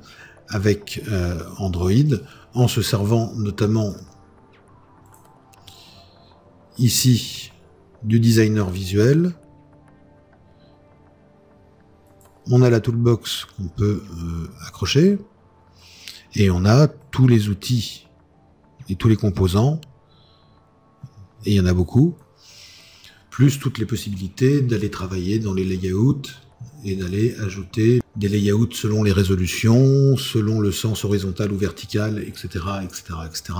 avec Android, en se servant notamment ici du designer visuel. On a la toolbox qu'on peut accrocher, et on a tous les outils et tous les composants, et il y en a beaucoup, plus toutes les possibilités d'aller travailler dans les layouts et d'aller ajouter des layouts selon les résolutions, selon le sens horizontal ou vertical, etc., etc., etc.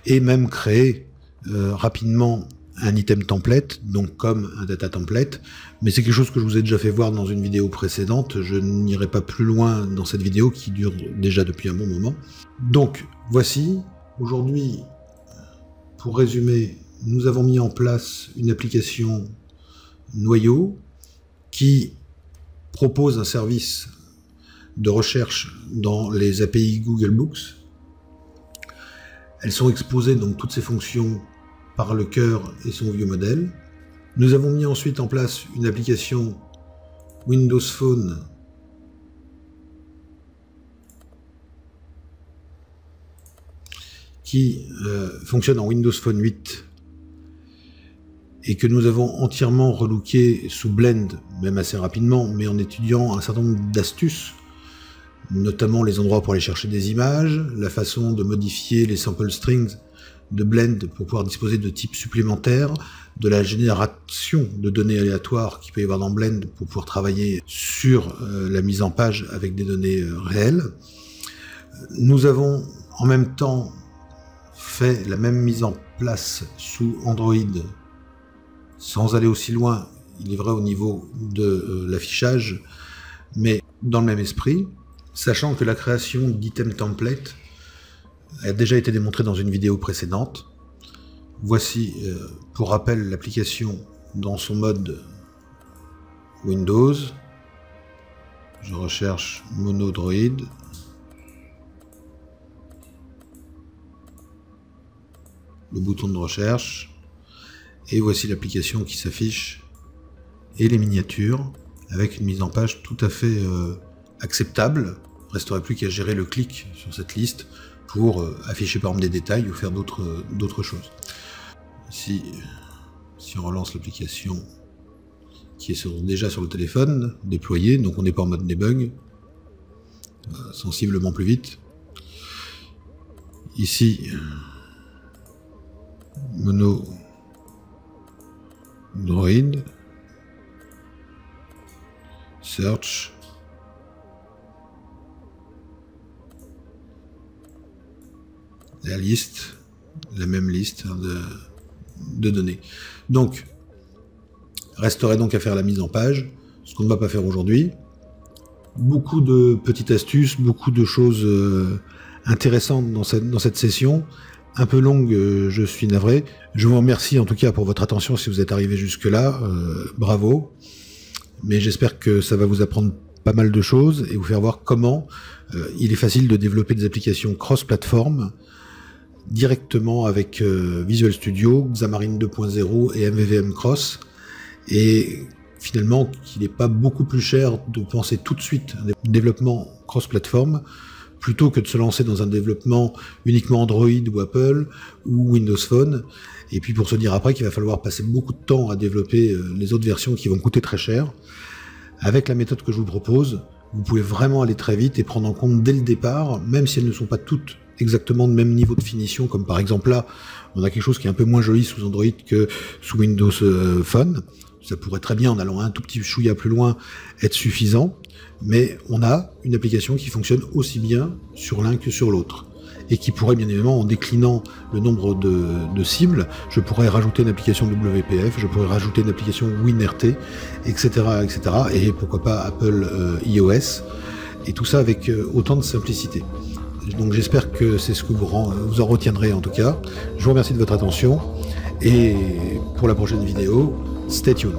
Et même créer rapidement un item template, donc comme un data template, mais c'est quelque chose que je vous ai déjà fait voir dans une vidéo précédente, je n'irai pas plus loin dans cette vidéo qui dure déjà depuis un bon moment. Donc voici, aujourd'hui, pour résumer, nous avons mis en place une application noyau qui propose un service de recherche dans les API Google Books. Elles sont exposées, donc toutes ces fonctions, par le cœur et son vieux modèle. Nous avons mis ensuite en place une application Windows Phone qui fonctionne en Windows Phone 8 et que nous avons entièrement relooké sous Blend, même assez rapidement, mais en étudiant un certain nombre d'astuces, notamment les endroits pour aller chercher des images, la façon de modifier les sample strings de Blend pour pouvoir disposer de types supplémentaires, de la génération de données aléatoires qu'il peut y avoir dans Blend pour pouvoir travailler sur la mise en page avec des données réelles. Nous avons en même temps fait la même mise en place sous Android, sans aller aussi loin, il est vrai au niveau de l'affichage, mais dans le même esprit, sachant que la création d'item template a déjà été démontrée dans une vidéo précédente. Voici, pour rappel, l'application dans son mode Windows. Je recherche Mono Droid. Le bouton de recherche. Et voici l'application qui s'affiche et les miniatures avec une mise en page tout à fait acceptable. Il ne resterait plus qu'à gérer le clic sur cette liste pour afficher par exemple des détails ou faire d'autres choses. Ici, si on relance l'application qui est déjà sur le téléphone, déployée, donc on n'est pas en mode debug, sensiblement plus vite. Ici, Mono Droid. Search. La liste, la même liste de données. Donc, resterait donc à faire la mise en page, ce qu'on ne va pas faire aujourd'hui. Beaucoup de petites astuces, beaucoup de choses intéressantes dans cette session. Un peu longue, je suis navré. Je vous remercie en tout cas pour votre attention si vous êtes arrivé jusque-là. Bravo. Mais j'espère que ça va vous apprendre pas mal de choses et vous faire voir comment il est facile de développer des applications cross-platform directement avec Visual Studio, Xamarin 2.0 et MVVM Cross. Et finalement, qu'il n'est pas beaucoup plus cher de penser tout de suite à un développement cross-platform plutôt que de se lancer dans un développement uniquement Android ou Apple ou Windows Phone, et puis pour se dire après qu'il va falloir passer beaucoup de temps à développer les autres versions qui vont coûter très cher. Avec la méthode que je vous propose, vous pouvez vraiment aller très vite et prendre en compte dès le départ, même si elles ne sont pas toutes exactement de même niveau de finition, comme par exemple là, on a quelque chose qui est un peu moins joli sous Android que sous Windows Phone. Ça pourrait très bien, en allant un tout petit chouïa plus loin, être suffisant, mais on a une application qui fonctionne aussi bien sur l'un que sur l'autre, et qui pourrait bien évidemment, en déclinant le nombre de cibles, je pourrais rajouter une application WPF, je pourrais rajouter une application WinRT, etc., etc., et pourquoi pas Apple iOS, et tout ça avec autant de simplicité. Donc j'espère que c'est ce que vous en retiendrez en tout cas. Je vous remercie de votre attention, et pour la prochaine vidéo, stay tuned.